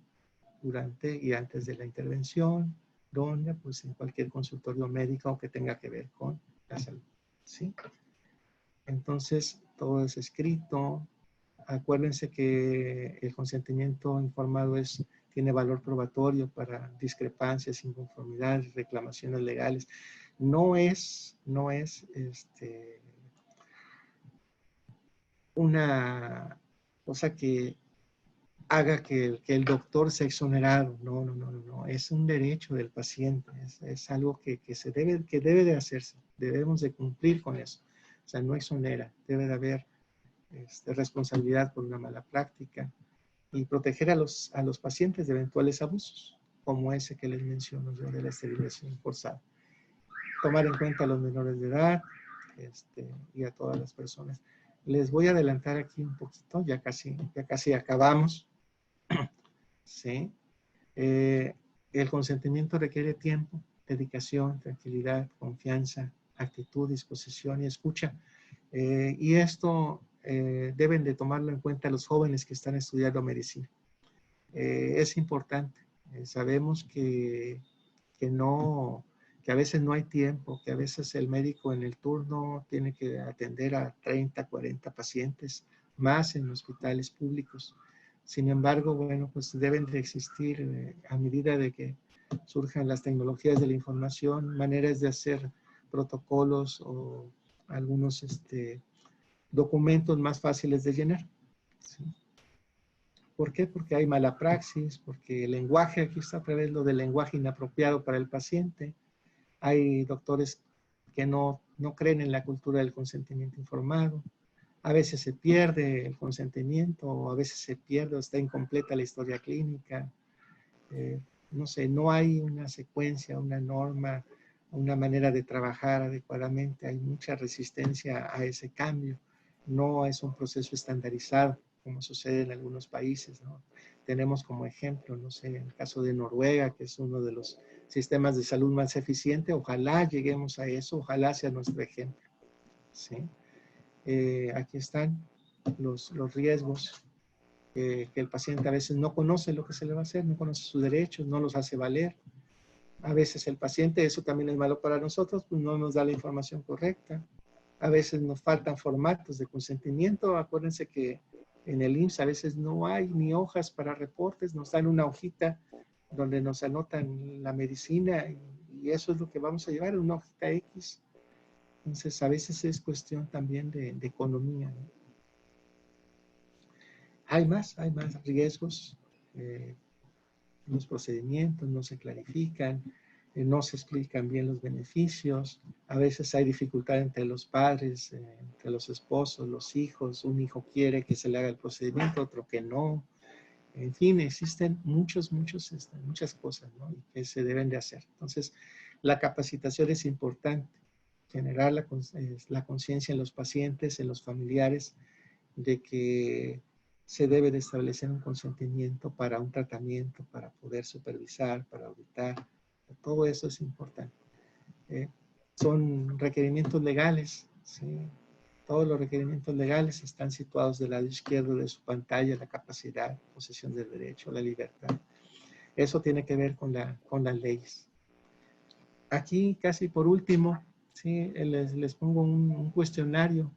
S1: durante y antes de la intervención. ¿Dónde? Pues en cualquier consultorio médico que tenga que ver con la salud. ¿Sí? Entonces, todo es escrito. Acuérdense que el consentimiento informado tiene valor probatorio para discrepancias, inconformidades, reclamaciones legales. No es una cosa que haga que el doctor sea exonerado. No. Es un derecho del paciente. Es algo que debe de hacerse. Debemos de cumplir con eso. O sea, no exonera. Debe de haber responsabilidad por una mala práctica y proteger a los pacientes de eventuales abusos, como ese que les menciono yo de la esterilización forzada. Tomar en cuenta a los menores de edad y a todas las personas. Les voy a adelantar aquí un poquito, ya casi acabamos. ¿Sí? El consentimiento requiere tiempo, dedicación, tranquilidad, confianza, actitud, disposición y escucha. Y esto deben de tomarlo en cuenta los jóvenes que están estudiando medicina. Es importante. Sabemos que a veces no hay tiempo, que a veces el médico en el turno tiene que atender a 30, 40 pacientes, más en hospitales públicos. Sin embargo, bueno, pues deben de existir a medida de que surjan las tecnologías de la información, maneras de hacer protocolos o algunos documentos más fáciles de llenar. ¿Sí? ¿Por qué? Porque hay mala praxis, porque el lenguaje, aquí está otra vez lo del lenguaje inapropiado para el paciente. Hay doctores que no creen en la cultura del consentimiento informado. A veces se pierde el consentimiento, o a veces se pierde o está incompleta la historia clínica. No sé, no hay una secuencia, una norma, una manera de trabajar adecuadamente. Hay mucha resistencia a ese cambio. No es un proceso estandarizado, como sucede en algunos países, ¿no? Tenemos como ejemplo, no sé, el caso de Noruega, que es uno de los sistemas de salud más eficientes. Ojalá lleguemos a eso, ojalá sea nuestro ejemplo. ¿Sí? Aquí están los riesgos, que el paciente a veces no conoce lo que se le va a hacer, no conoce sus derechos, no los hace valer. A veces el paciente, eso también es malo para nosotros, pues no nos da la información correcta. A veces nos faltan formatos de consentimiento. Acuérdense que en el IMSS a veces no hay ni hojas para reportes, nos dan una hojita donde nos anotan la medicina y eso es lo que vamos a llevar, una hojita X. Entonces a veces es cuestión también de economía, ¿no? Hay más riesgos. Los procedimientos no se clarifican, no se explican bien los beneficios, a veces hay dificultad entre los padres, entre los esposos, los hijos. Un hijo quiere que se le haga el procedimiento, otro que no. En fin, existen muchas cosas, ¿no? Y que se deben de hacer. Entonces, La capacitación es importante, generar la conciencia en los pacientes, en los familiares, de que se debe de establecer un consentimiento para un tratamiento, para poder supervisar, para auditar. Todo eso es importante. Son requerimientos legales, ¿sí? Todos los requerimientos legales están situados del lado izquierdo de su pantalla: la capacidad, posesión del derecho, la libertad. Eso tiene que ver con las leyes. Aquí, casi por último, ¿sí? les pongo un cuestionario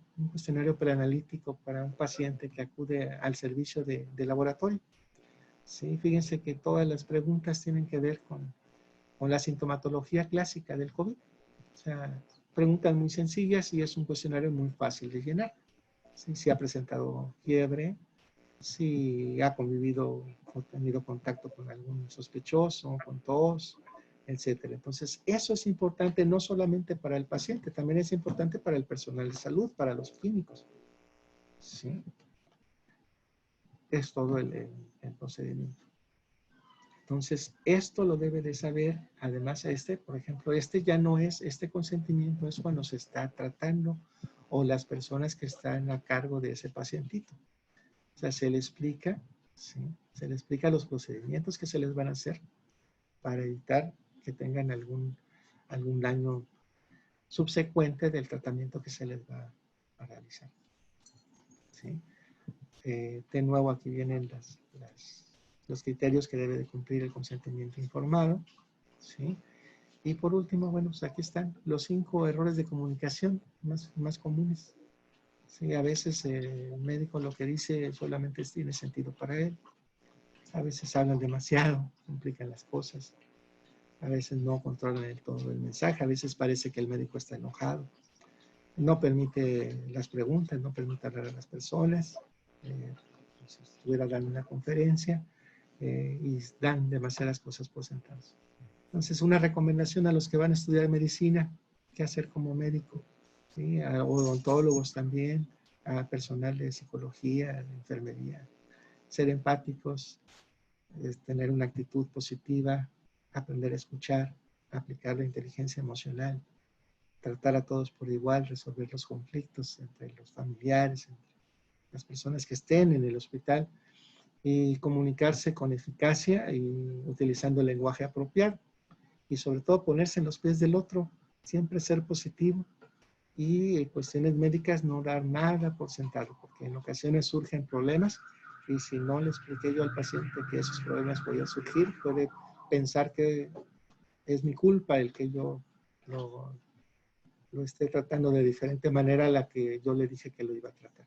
S1: preanalítico para un paciente que acude al servicio de laboratorio. ¿Sí? Fíjense que todas las preguntas tienen que ver con la sintomatología clásica del COVID. O sea, preguntas muy sencillas y es un cuestionario muy fácil de llenar. ¿Sí? Si ha presentado fiebre, si ha convivido o tenido contacto con algún sospechoso, con tos, etcétera. Entonces, eso es importante no solamente para el paciente, también es importante para el personal de salud, para los clínicos. ¿Sí? Es todo el procedimiento. Entonces, esto lo debe de saber. Además, por ejemplo, ya no es, este consentimiento es cuando se está tratando o las personas que están a cargo de ese pacientito. O sea, se le explica, ¿sí? Se le explica los procedimientos que se les van a hacer para evitar que tengan algún daño subsecuente del tratamiento que se les va a realizar. ¿Sí? De nuevo, aquí vienen los criterios que debe de cumplir el consentimiento informado. ¿Sí? Y por último, bueno, pues aquí están los 5 errores de comunicación más comunes. Sí, a veces el médico lo que dice solamente tiene sentido para él. A veces hablan demasiado, complican las cosas. A veces no controlan del todo el mensaje. A veces parece que el médico está enojado. No permite las preguntas, no permite hablar a las personas. Si estuviera dando una conferencia y dan demasiadas cosas por sentadas. Entonces, una recomendación a los que van a estudiar medicina: ¿qué hacer como médico? ¿Sí? A odontólogos también, a personal de psicología, de enfermería. Ser empáticos, tener una actitud positiva, aprender a escuchar, aplicar la inteligencia emocional, tratar a todos por igual, resolver los conflictos entre los familiares, entre las personas que estén en el hospital, y comunicarse con eficacia y utilizando el lenguaje apropiado. Y sobre todo ponerse en los pies del otro, siempre ser positivo, y en cuestiones médicas no dar nada por sentado, porque en ocasiones surgen problemas y si no le expliqué yo al paciente que esos problemas podían surgir, puede pensar que es mi culpa el que yo lo esté tratando de diferente manera a la que yo le dije que lo iba a tratar.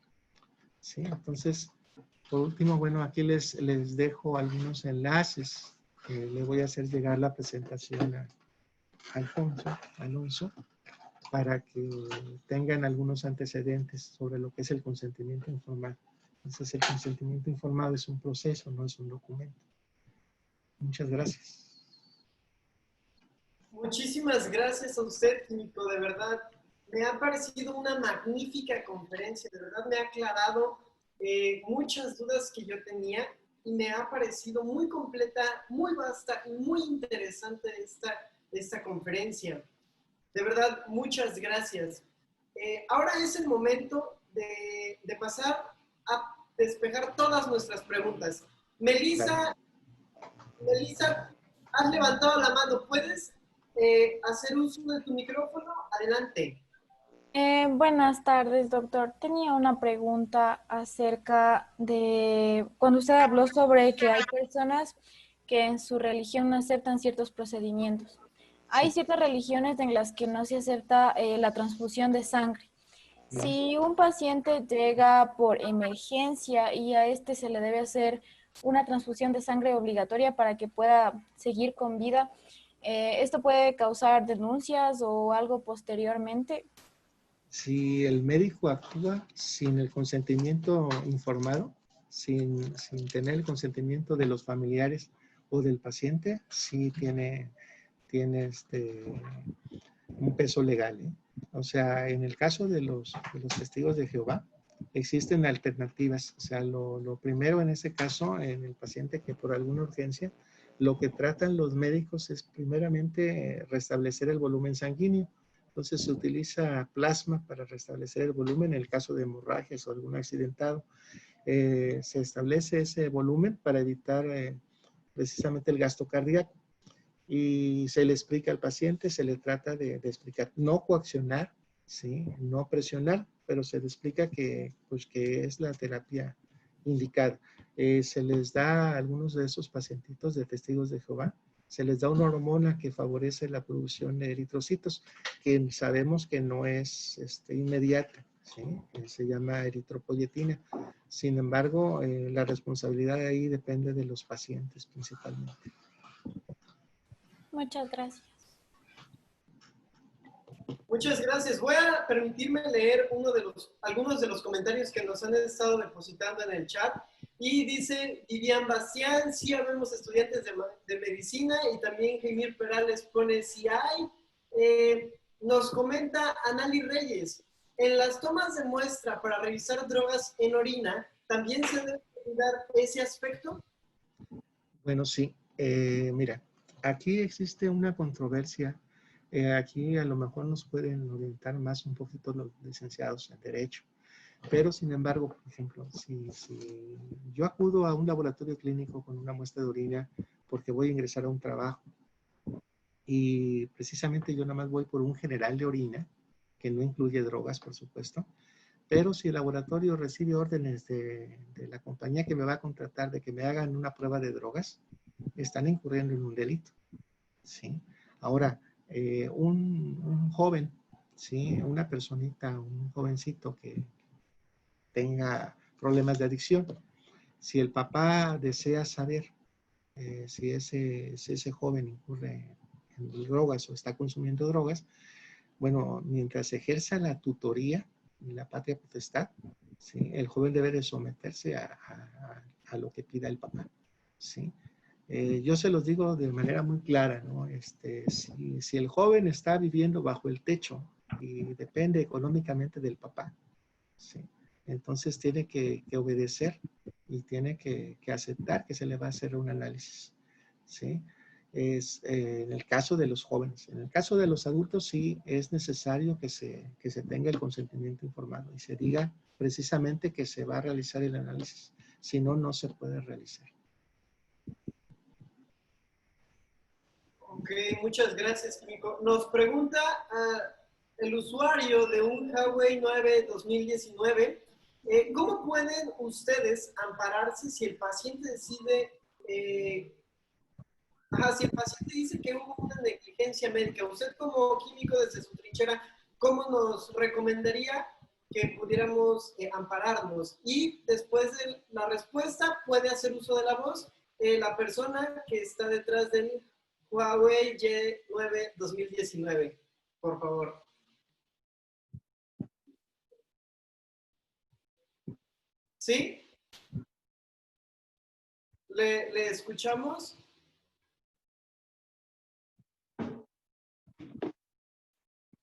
S1: ¿Sí? Entonces, por último, bueno, aquí les dejo algunos enlaces. Le voy a hacer llegar la presentación a Alonso, para que tengan algunos antecedentes sobre lo que es el consentimiento informado. Entonces, el consentimiento informado es un proceso, no es un documento. Muchas gracias.
S3: Muchísimas gracias a usted, Químico, de verdad. Me ha parecido una magnífica conferencia, de verdad me ha aclarado muchas dudas que yo tenía y me ha parecido muy completa, muy vasta y muy interesante esta conferencia. De verdad, muchas gracias. Ahora es el momento de pasar a despejar todas nuestras preguntas. Melissa, has levantado la mano. ¿Puedes hacer uso de tu micrófono? Adelante.
S4: Buenas tardes, doctor. Tenía una pregunta acerca de cuando usted habló sobre que hay personas que en su religión no aceptan ciertos procedimientos. Hay ciertas religiones en las que no se acepta la transfusión de sangre. Si un paciente llega por emergencia y a este se le debe hacer una transfusión de sangre obligatoria para que pueda seguir con vida, ¿esto puede causar denuncias o algo posteriormente?
S1: Si el médico actúa sin el consentimiento informado, sin tener el consentimiento de los familiares o del paciente, sí tiene un peso legal, ¿eh? O sea, en el caso de los testigos de Jehová, existen alternativas. O sea, lo primero en ese caso, en el paciente que por alguna urgencia Lo que tratan los médicos es primeramente restablecer el volumen sanguíneo. Entonces se utiliza plasma para restablecer el volumen en el caso de hemorragias o algún accidentado. Se establece ese volumen para evitar precisamente el gasto cardíaco. Y se le explica al paciente, se le trata de explicar, no coaccionar, ¿sí? No presionar, pero se le explica que, pues, que es la terapia indicada. Se les da a algunos de esos pacientitos de testigos de Jehová, se les da una hormona que favorece la producción de eritrocitos, que sabemos que no es inmediata, ¿sí? Se llama eritropoyetina. Sin embargo, la responsabilidad de ahí depende de los pacientes principalmente.
S4: Muchas gracias.
S3: Muchas gracias. Voy a permitirme leer algunos de los comentarios que nos han estado depositando en el chat. Y dice Vivian Bastián, sí habemos estudiantes de medicina, y también Jaimir Perales pone sí hay. Nos comenta Anali Reyes, en las tomas de muestra para revisar drogas en orina, ¿también se debe cuidar ese aspecto?
S1: Bueno, sí. Mira, aquí existe una controversia. Aquí a lo mejor nos pueden orientar más un poquito los licenciados en Derecho. Pero, sin embargo, por ejemplo, si yo acudo a un laboratorio clínico con una muestra de orina porque voy a ingresar a un trabajo y precisamente yo nada más voy por un general de orina, que no incluye drogas, por supuesto, pero si el laboratorio recibe órdenes de la compañía que me va a contratar de que me hagan una prueba de drogas, están incurriendo en un delito, ¿sí? Ahora, un joven, ¿sí? Una personita, un jovencito que tenga problemas de adicción, si el papá desea saber si ese joven incurre en drogas o está consumiendo drogas, bueno, mientras ejerza la tutoría y la patria potestad, ¿sí? El joven debe de someterse a lo que pida el papá, ¿sí? Yo se los digo de manera muy clara, ¿no? Si el joven está viviendo bajo el techo y depende económicamente del papá, ¿sí? Entonces tiene que obedecer y tiene que aceptar que se le va a hacer un análisis, ¿sí? En el caso de los jóvenes. En el caso de los adultos sí es necesario que se tenga el consentimiento informado y se diga precisamente que se va a realizar el análisis. Si no, no se puede realizar.
S3: Ok, muchas gracias, Químico. Nos pregunta el usuario de un Huawei 9 2019, ¿cómo pueden ustedes ampararse si el paciente decide, si el paciente dice que hubo una negligencia médica? Usted como químico desde su trinchera, ¿cómo nos recomendaría que pudiéramos ampararnos? Y después de la respuesta puede hacer uso de la voz la persona que está detrás del Huawei Y9 2019, por favor. ¿Sí? ¿Le escuchamos?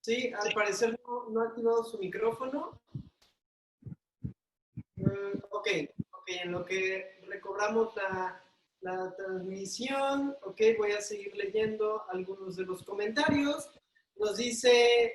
S3: Sí, al parecer no ha activado su micrófono. Ok, en lo que recobramos la transmisión, ok, voy a seguir leyendo algunos de los comentarios. Nos dice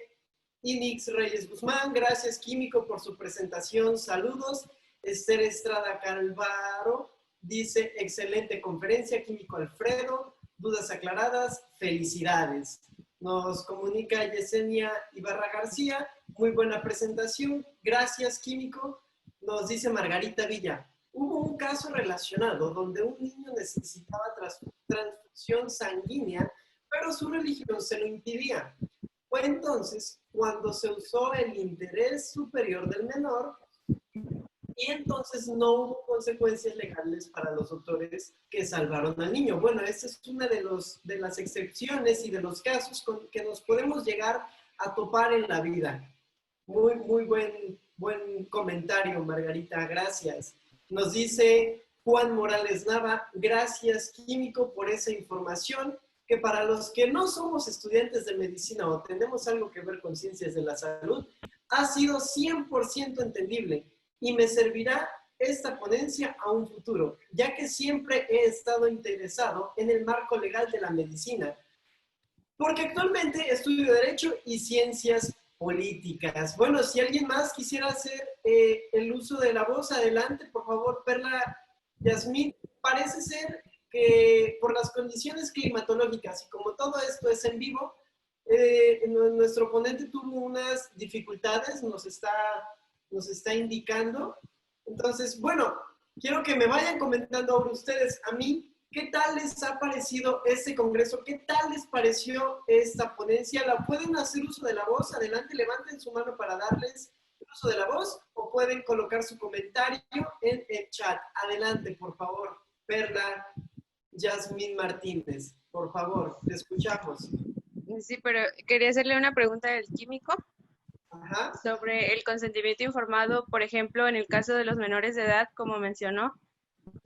S3: Inix Reyes Guzmán, gracias Químico por su presentación, saludos. Esther Estrada Calvaro dice, excelente conferencia, Químico Alfredo, dudas aclaradas, felicidades. Nos comunica Yesenia Ibarra García, muy buena presentación, gracias Químico. Nos dice Margarita Villa, hubo un caso relacionado donde un niño necesitaba transfusión sanguínea, pero su religión se lo impidía. Fue entonces cuando se usó el interés superior del menor y entonces no hubo consecuencias legales para los doctores que salvaron al niño. Bueno, esta es una de las excepciones y de los casos con que nos podemos llegar a topar en la vida. Muy buen comentario, Margarita, gracias. Nos dice Juan Morales Nava, gracias Químico por esa información, que para los que no somos estudiantes de medicina o tenemos algo que ver con ciencias de la salud, ha sido 100% entendible y me servirá esta ponencia a un futuro, ya que siempre he estado interesado en el marco legal de la medicina, porque actualmente estudio Derecho y Ciencias Políticas. Bueno, si alguien más quisiera hacer el uso de la voz, adelante, por favor, Perla Yasmín. Parece ser que por las condiciones climatológicas y como todo esto es en vivo, nuestro ponente tuvo unas dificultades, nos está indicando. Entonces, bueno, quiero que me vayan comentando ahora ustedes a mí, ¿qué tal les ha parecido este congreso? ¿Qué tal les pareció esta ponencia? ¿La pueden hacer uso de la voz? Adelante, levanten su mano para darles el uso de la voz o pueden colocar su comentario en el chat. Adelante, por favor, Perla Yasmín Martínez. Por favor, te escuchamos.
S5: Sí, pero quería hacerle una pregunta al químico.
S3: Ajá.
S5: Sobre el consentimiento informado, por ejemplo, en el caso de los menores de edad, como mencionó,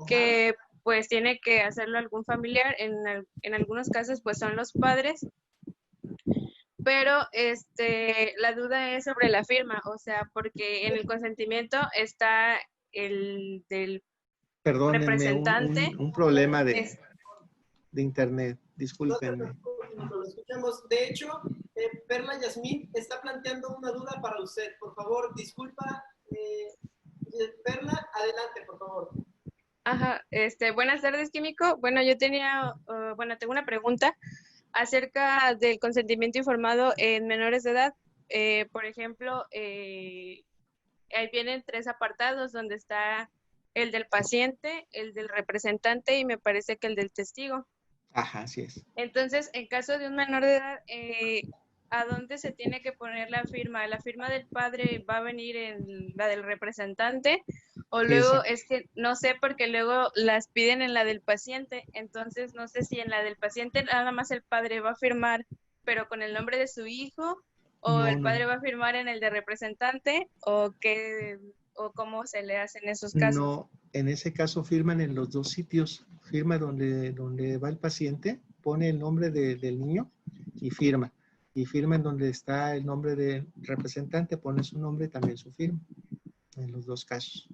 S5: que pues tiene que hacerlo algún familiar, en algunos casos pues son los padres, pero la duda es sobre la firma, o sea, porque en el consentimiento está el del
S1: Perdónenme,
S5: representante.
S1: un problema de internet, discúlpenme.
S3: No lo escuchamos. De hecho, Perla Yasmín está planteando una duda para usted. Por favor, disculpa. Perla, adelante, por favor.
S5: Ajá, buenas tardes, químico. Bueno, yo tengo una pregunta acerca del consentimiento informado en menores de edad. Por ejemplo, ahí vienen 3 apartados donde está el del paciente, el del representante y me parece que el del testigo.
S1: Ajá, así es.
S5: Entonces, en caso de un menor de edad, ¿a dónde se tiene que poner la firma? ¿La firma del padre va a venir en la del representante? O luego, es que no sé, porque luego las piden en la del paciente, entonces no sé si en la del paciente nada más el padre va a firmar, pero con el nombre de su hijo, o el padre va a firmar en el de representante, o qué, o cómo se le hace en esos casos.
S1: No, en ese caso firman en los 2 sitios. Firma donde va el paciente, pone el nombre del niño y firma. Y firma en donde está el nombre del representante, pone su nombre y también su firma. En los 2 casos.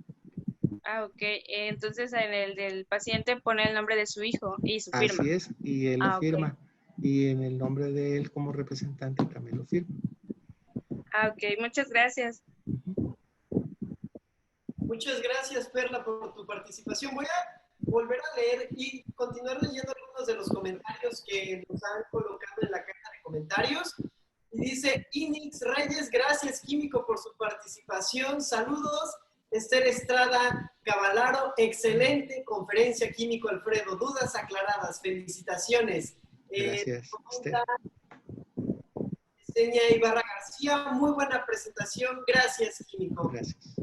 S5: Ah, ok. Entonces en el del paciente pone el nombre de su hijo y su firma.
S1: Así es, y él lo firma.
S5: Okay.
S1: Y en el nombre de él como representante también lo firma.
S5: Ah, ok. Muchas gracias.
S3: Muchas gracias, Perla, por tu participación. Voy a volver a leer y continuar leyendo algunos de los comentarios que nos han colocado en la caja de comentarios. Y dice Inix Reyes, gracias, químico, por su participación. Saludos. Esther Estrada Cavalaro, excelente conferencia, químico Alfredo. Dudas aclaradas, felicitaciones.
S1: Gracias, Esther.
S3: Yesenia Ibarra García, muy buena presentación. Gracias, químico.
S1: Gracias.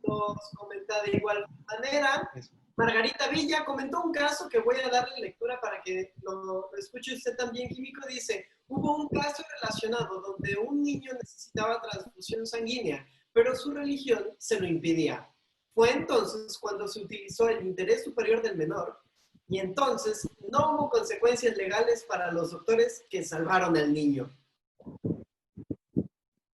S3: Nos comenta de igual manera. Margarita Villa comentó un caso que voy a darle lectura para que lo escuche usted también, químico. Dice, hubo un caso relacionado donde un niño necesitaba transfusión sanguínea, pero su religión se lo impedía. Fue entonces cuando se utilizó el interés superior del menor y entonces no hubo consecuencias legales para los doctores que salvaron al niño.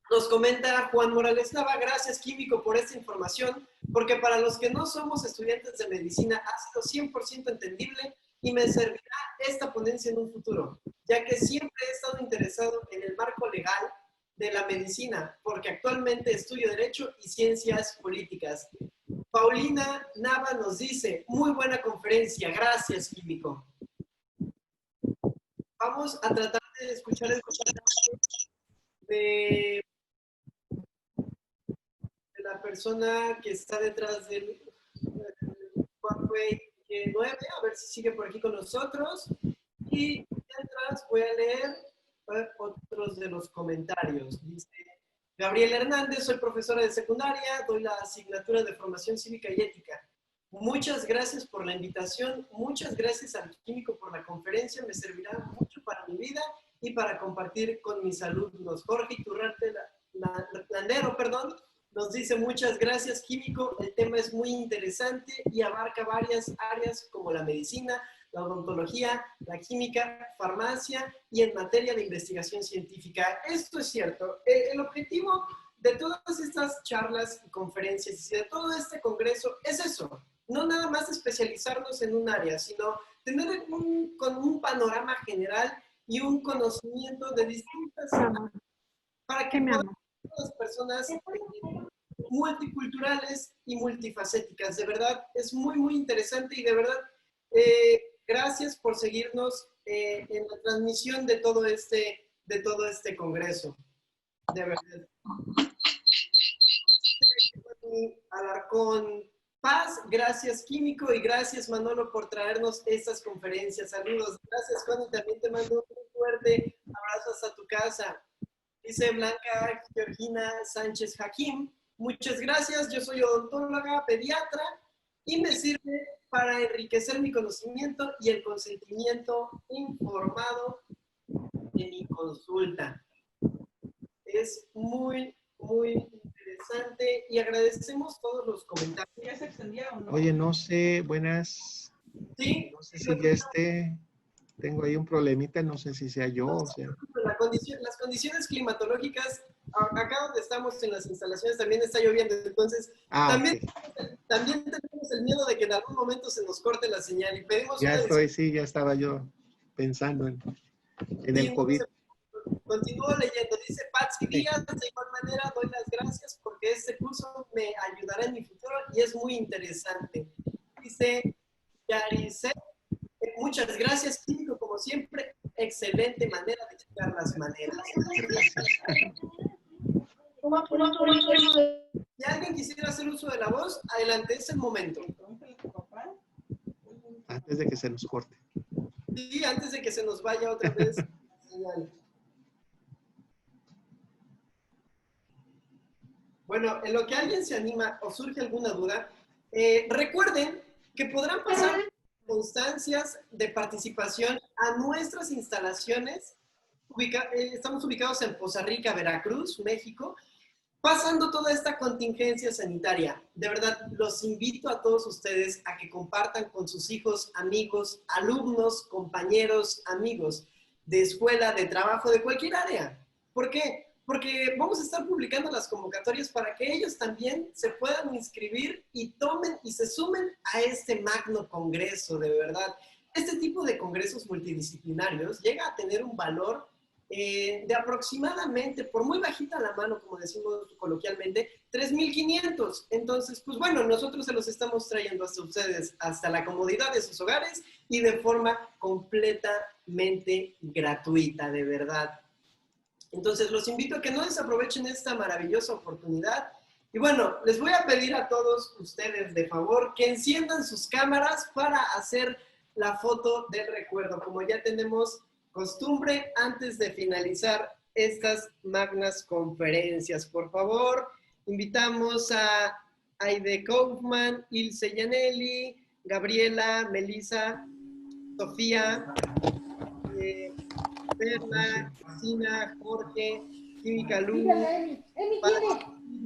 S3: Nos comenta Juan Morales Nava, gracias, químico, por esta información, porque para los que no somos estudiantes de medicina ha sido 100% entendible y me servirá esta ponencia en un futuro, ya que siempre he estado interesado en el marco legal de la medicina, porque actualmente estudio Derecho y Ciencias Políticas. Paulina Nava nos dice, muy buena conferencia, gracias, químico. Vamos a tratar de escuchar el comentario de la persona que está detrás del Huawei 9, a ver si sigue por aquí con nosotros. Y mientras voy a leer otros de los comentarios. Dice Gabriel Hernández, soy profesora de secundaria, doy la asignatura de formación cívica y ética. Muchas gracias por la invitación, muchas gracias al químico por la conferencia, me servirá mucho para mi vida y para compartir con mis alumnos. Jorge Iturrarte Landero, nos dice muchas gracias, químico, el tema es muy interesante y abarca varias áreas como la medicina, la odontología, la química, farmacia y en materia de investigación científica. Esto es cierto. El objetivo de todas estas charlas y conferencias y de todo este congreso es eso. No nada más especializarnos en un área, sino tener con un panorama general y un conocimiento de distintas áreas para que podamos ser las personas multiculturales y multifacéticas. De verdad, es muy, muy interesante y de verdad, gracias por seguirnos en la transmisión de todo este congreso. De verdad. Alarcón Paz, gracias Químico y gracias Manolo por traernos estas conferencias. Saludos. Gracias Juan y también te mando un fuerte abrazo hasta tu casa. Dice Blanca Georgina Sánchez Jaquín, muchas gracias, yo soy odontóloga, pediatra y me sirve para enriquecer mi conocimiento y el consentimiento informado de mi consulta. Es muy, muy interesante y agradecemos todos los comentarios. ¿Ya se extendieron, no?
S1: Oye, no sé, buenas.
S3: Sí.
S1: No sé si ya tengo ahí un problemita, no sé si sea yo o sea.
S3: Las condiciones climatológicas, acá donde estamos en las instalaciones también está lloviendo, entonces también tenemos el miedo de que en algún momento se nos corte la señal y pedimos
S1: ya estaba yo pensando en el COVID.
S3: Continúo leyendo, dice Patsy Díaz, de igual manera doy las gracias porque este curso me ayudará en mi futuro y es muy interesante. Dice Yarice, muchas gracias, Químico, como siempre, excelente manera de explicar las maneras. Si alguien quisiera hacer uso de la voz, adelante, es el momento.
S1: Antes de que se nos corte.
S3: Sí, antes de que se nos vaya otra vez la señal. Bueno, en lo que alguien se anima o surge alguna duda, recuerden que podrán pasar constancias de participación a nuestras instalaciones. Estamos ubicados en Poza Rica, Veracruz, México, pasando toda esta contingencia sanitaria. De verdad, los invito a todos ustedes a que compartan con sus hijos, amigos, alumnos, compañeros, amigos de escuela, de trabajo, de cualquier área. ¿Por qué? Porque vamos a estar publicando las convocatorias para que ellos también se puedan inscribir y tomen y se sumen a este magno congreso, de verdad. Este tipo de congresos multidisciplinarios llega a tener un valor de aproximadamente, por muy bajita la mano, como decimos coloquialmente, 3,500. Entonces, pues bueno, nosotros se los estamos trayendo hasta ustedes, hasta la comodidad de sus hogares y de forma completamente gratuita, de verdad. Entonces, los invito a que no desaprovechen esta maravillosa oportunidad. Y bueno, les voy a pedir a todos ustedes, de favor, que enciendan sus cámaras para hacer la foto del recuerdo, como ya tenemos costumbre antes de finalizar estas magnas conferencias. Por favor, invitamos a Aide Kaufman, Ilse Yanelli, Gabriela, Melissa, Sofía, Perla, Cristina, Jorge, Química Luz,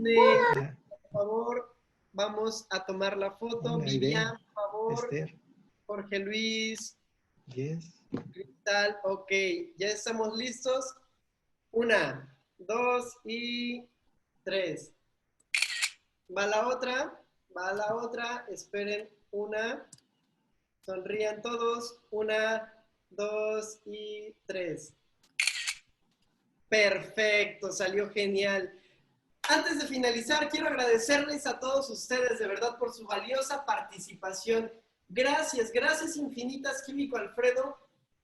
S3: por favor, vamos a tomar la foto. Vivian, por favor. Esther. Jorge Luis.
S1: Yes.
S3: Cristal, ok. Ya estamos listos. 1, 2 y 3. Va la otra. Esperen. 1. Sonrían todos. 1, 2 y 3. Perfecto, salió genial. Antes de finalizar, quiero agradecerles a todos ustedes de verdad por su valiosa participación. Gracias infinitas, Químico Alfredo,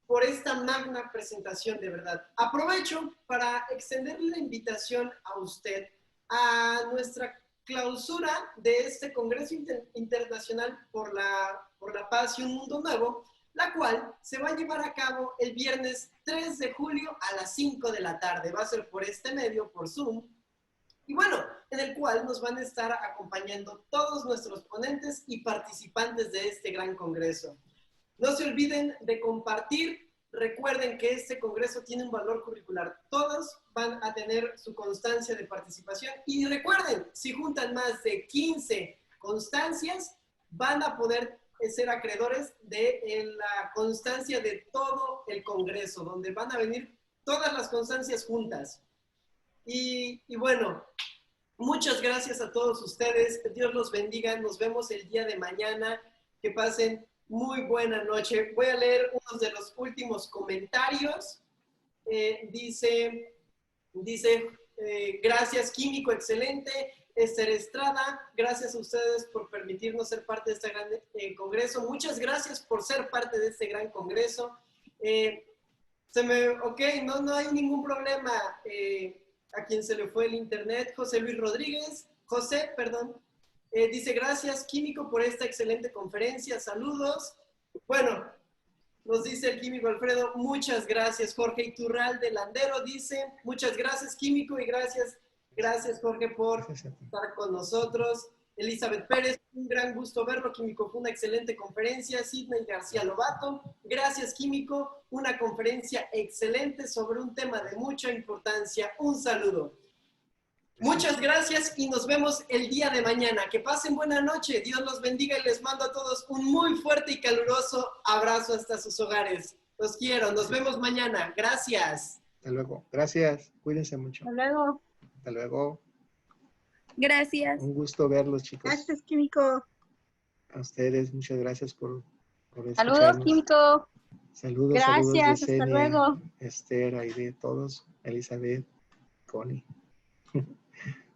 S3: por esta magna presentación, de verdad. Aprovecho para extenderle la invitación a usted a nuestra clausura de este Congreso Internacional por la Paz y un Mundo Nuevo, la cual se va a llevar a cabo el viernes 3 de julio a las 5 de la tarde. Va a ser por este medio, por Zoom. Y bueno, en el cual nos van a estar acompañando todos nuestros ponentes y participantes de este gran congreso. No se olviden de compartir. Recuerden que este congreso tiene un valor curricular. Todos van a tener su constancia de participación. Y recuerden, si juntan más de 15 constancias, van a poder ser acreedores de la constancia de todo el congreso, donde van a venir todas las constancias juntas. Y bueno, Muchas gracias a todos ustedes. Dios los bendiga. Nos vemos el día de mañana. Que pasen muy buena noche. Voy a leer unos de los últimos comentarios. Dice, gracias, Químico, excelente. Esther Estrada, gracias a ustedes por permitirnos ser parte de este gran congreso. Muchas gracias por ser parte de este gran congreso. Ok, no hay ningún problema. A quien se le fue el internet, José dice, gracias, Químico, por esta excelente conferencia. Saludos. Bueno, nos dice el Químico Alfredo, muchas gracias. Jorge Iturralde Landero dice, muchas gracias, Químico, y gracias, Jorge, por estar con nosotros. Elizabeth Pérez, un gran gusto verlo, Químico, fue una excelente conferencia. Sidney García Lobato, gracias, Químico, una conferencia excelente sobre un tema de mucha importancia. Un saludo. Muchas gracias y nos vemos el día de mañana. Que pasen buena noche. Dios los bendiga y les mando a todos un muy fuerte y caluroso abrazo hasta sus hogares. Los quiero. Nos vemos mañana. Gracias.
S1: Hasta luego. Gracias. Cuídense mucho.
S2: Hasta luego.
S1: Hasta luego.
S2: Gracias.
S1: Un gusto verlos, chicos.
S2: Gracias, Químico.
S1: A ustedes, muchas gracias por
S2: Saludos,
S1: escucharnos.
S2: Químico.
S1: Saludos.
S2: Gracias,
S1: Yesenia,
S2: hasta luego.
S1: Esther, Aide, todos. Elizabeth, Connie.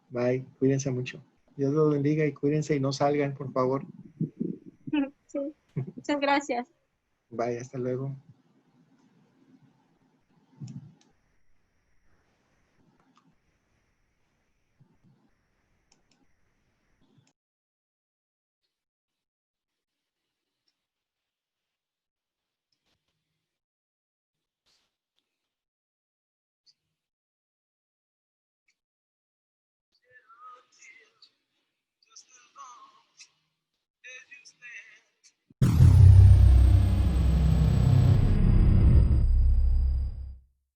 S1: Bye, cuídense mucho. Dios los bendiga y cuídense y no salgan, por favor.
S2: Sí, muchas gracias.
S1: Bye, hasta luego.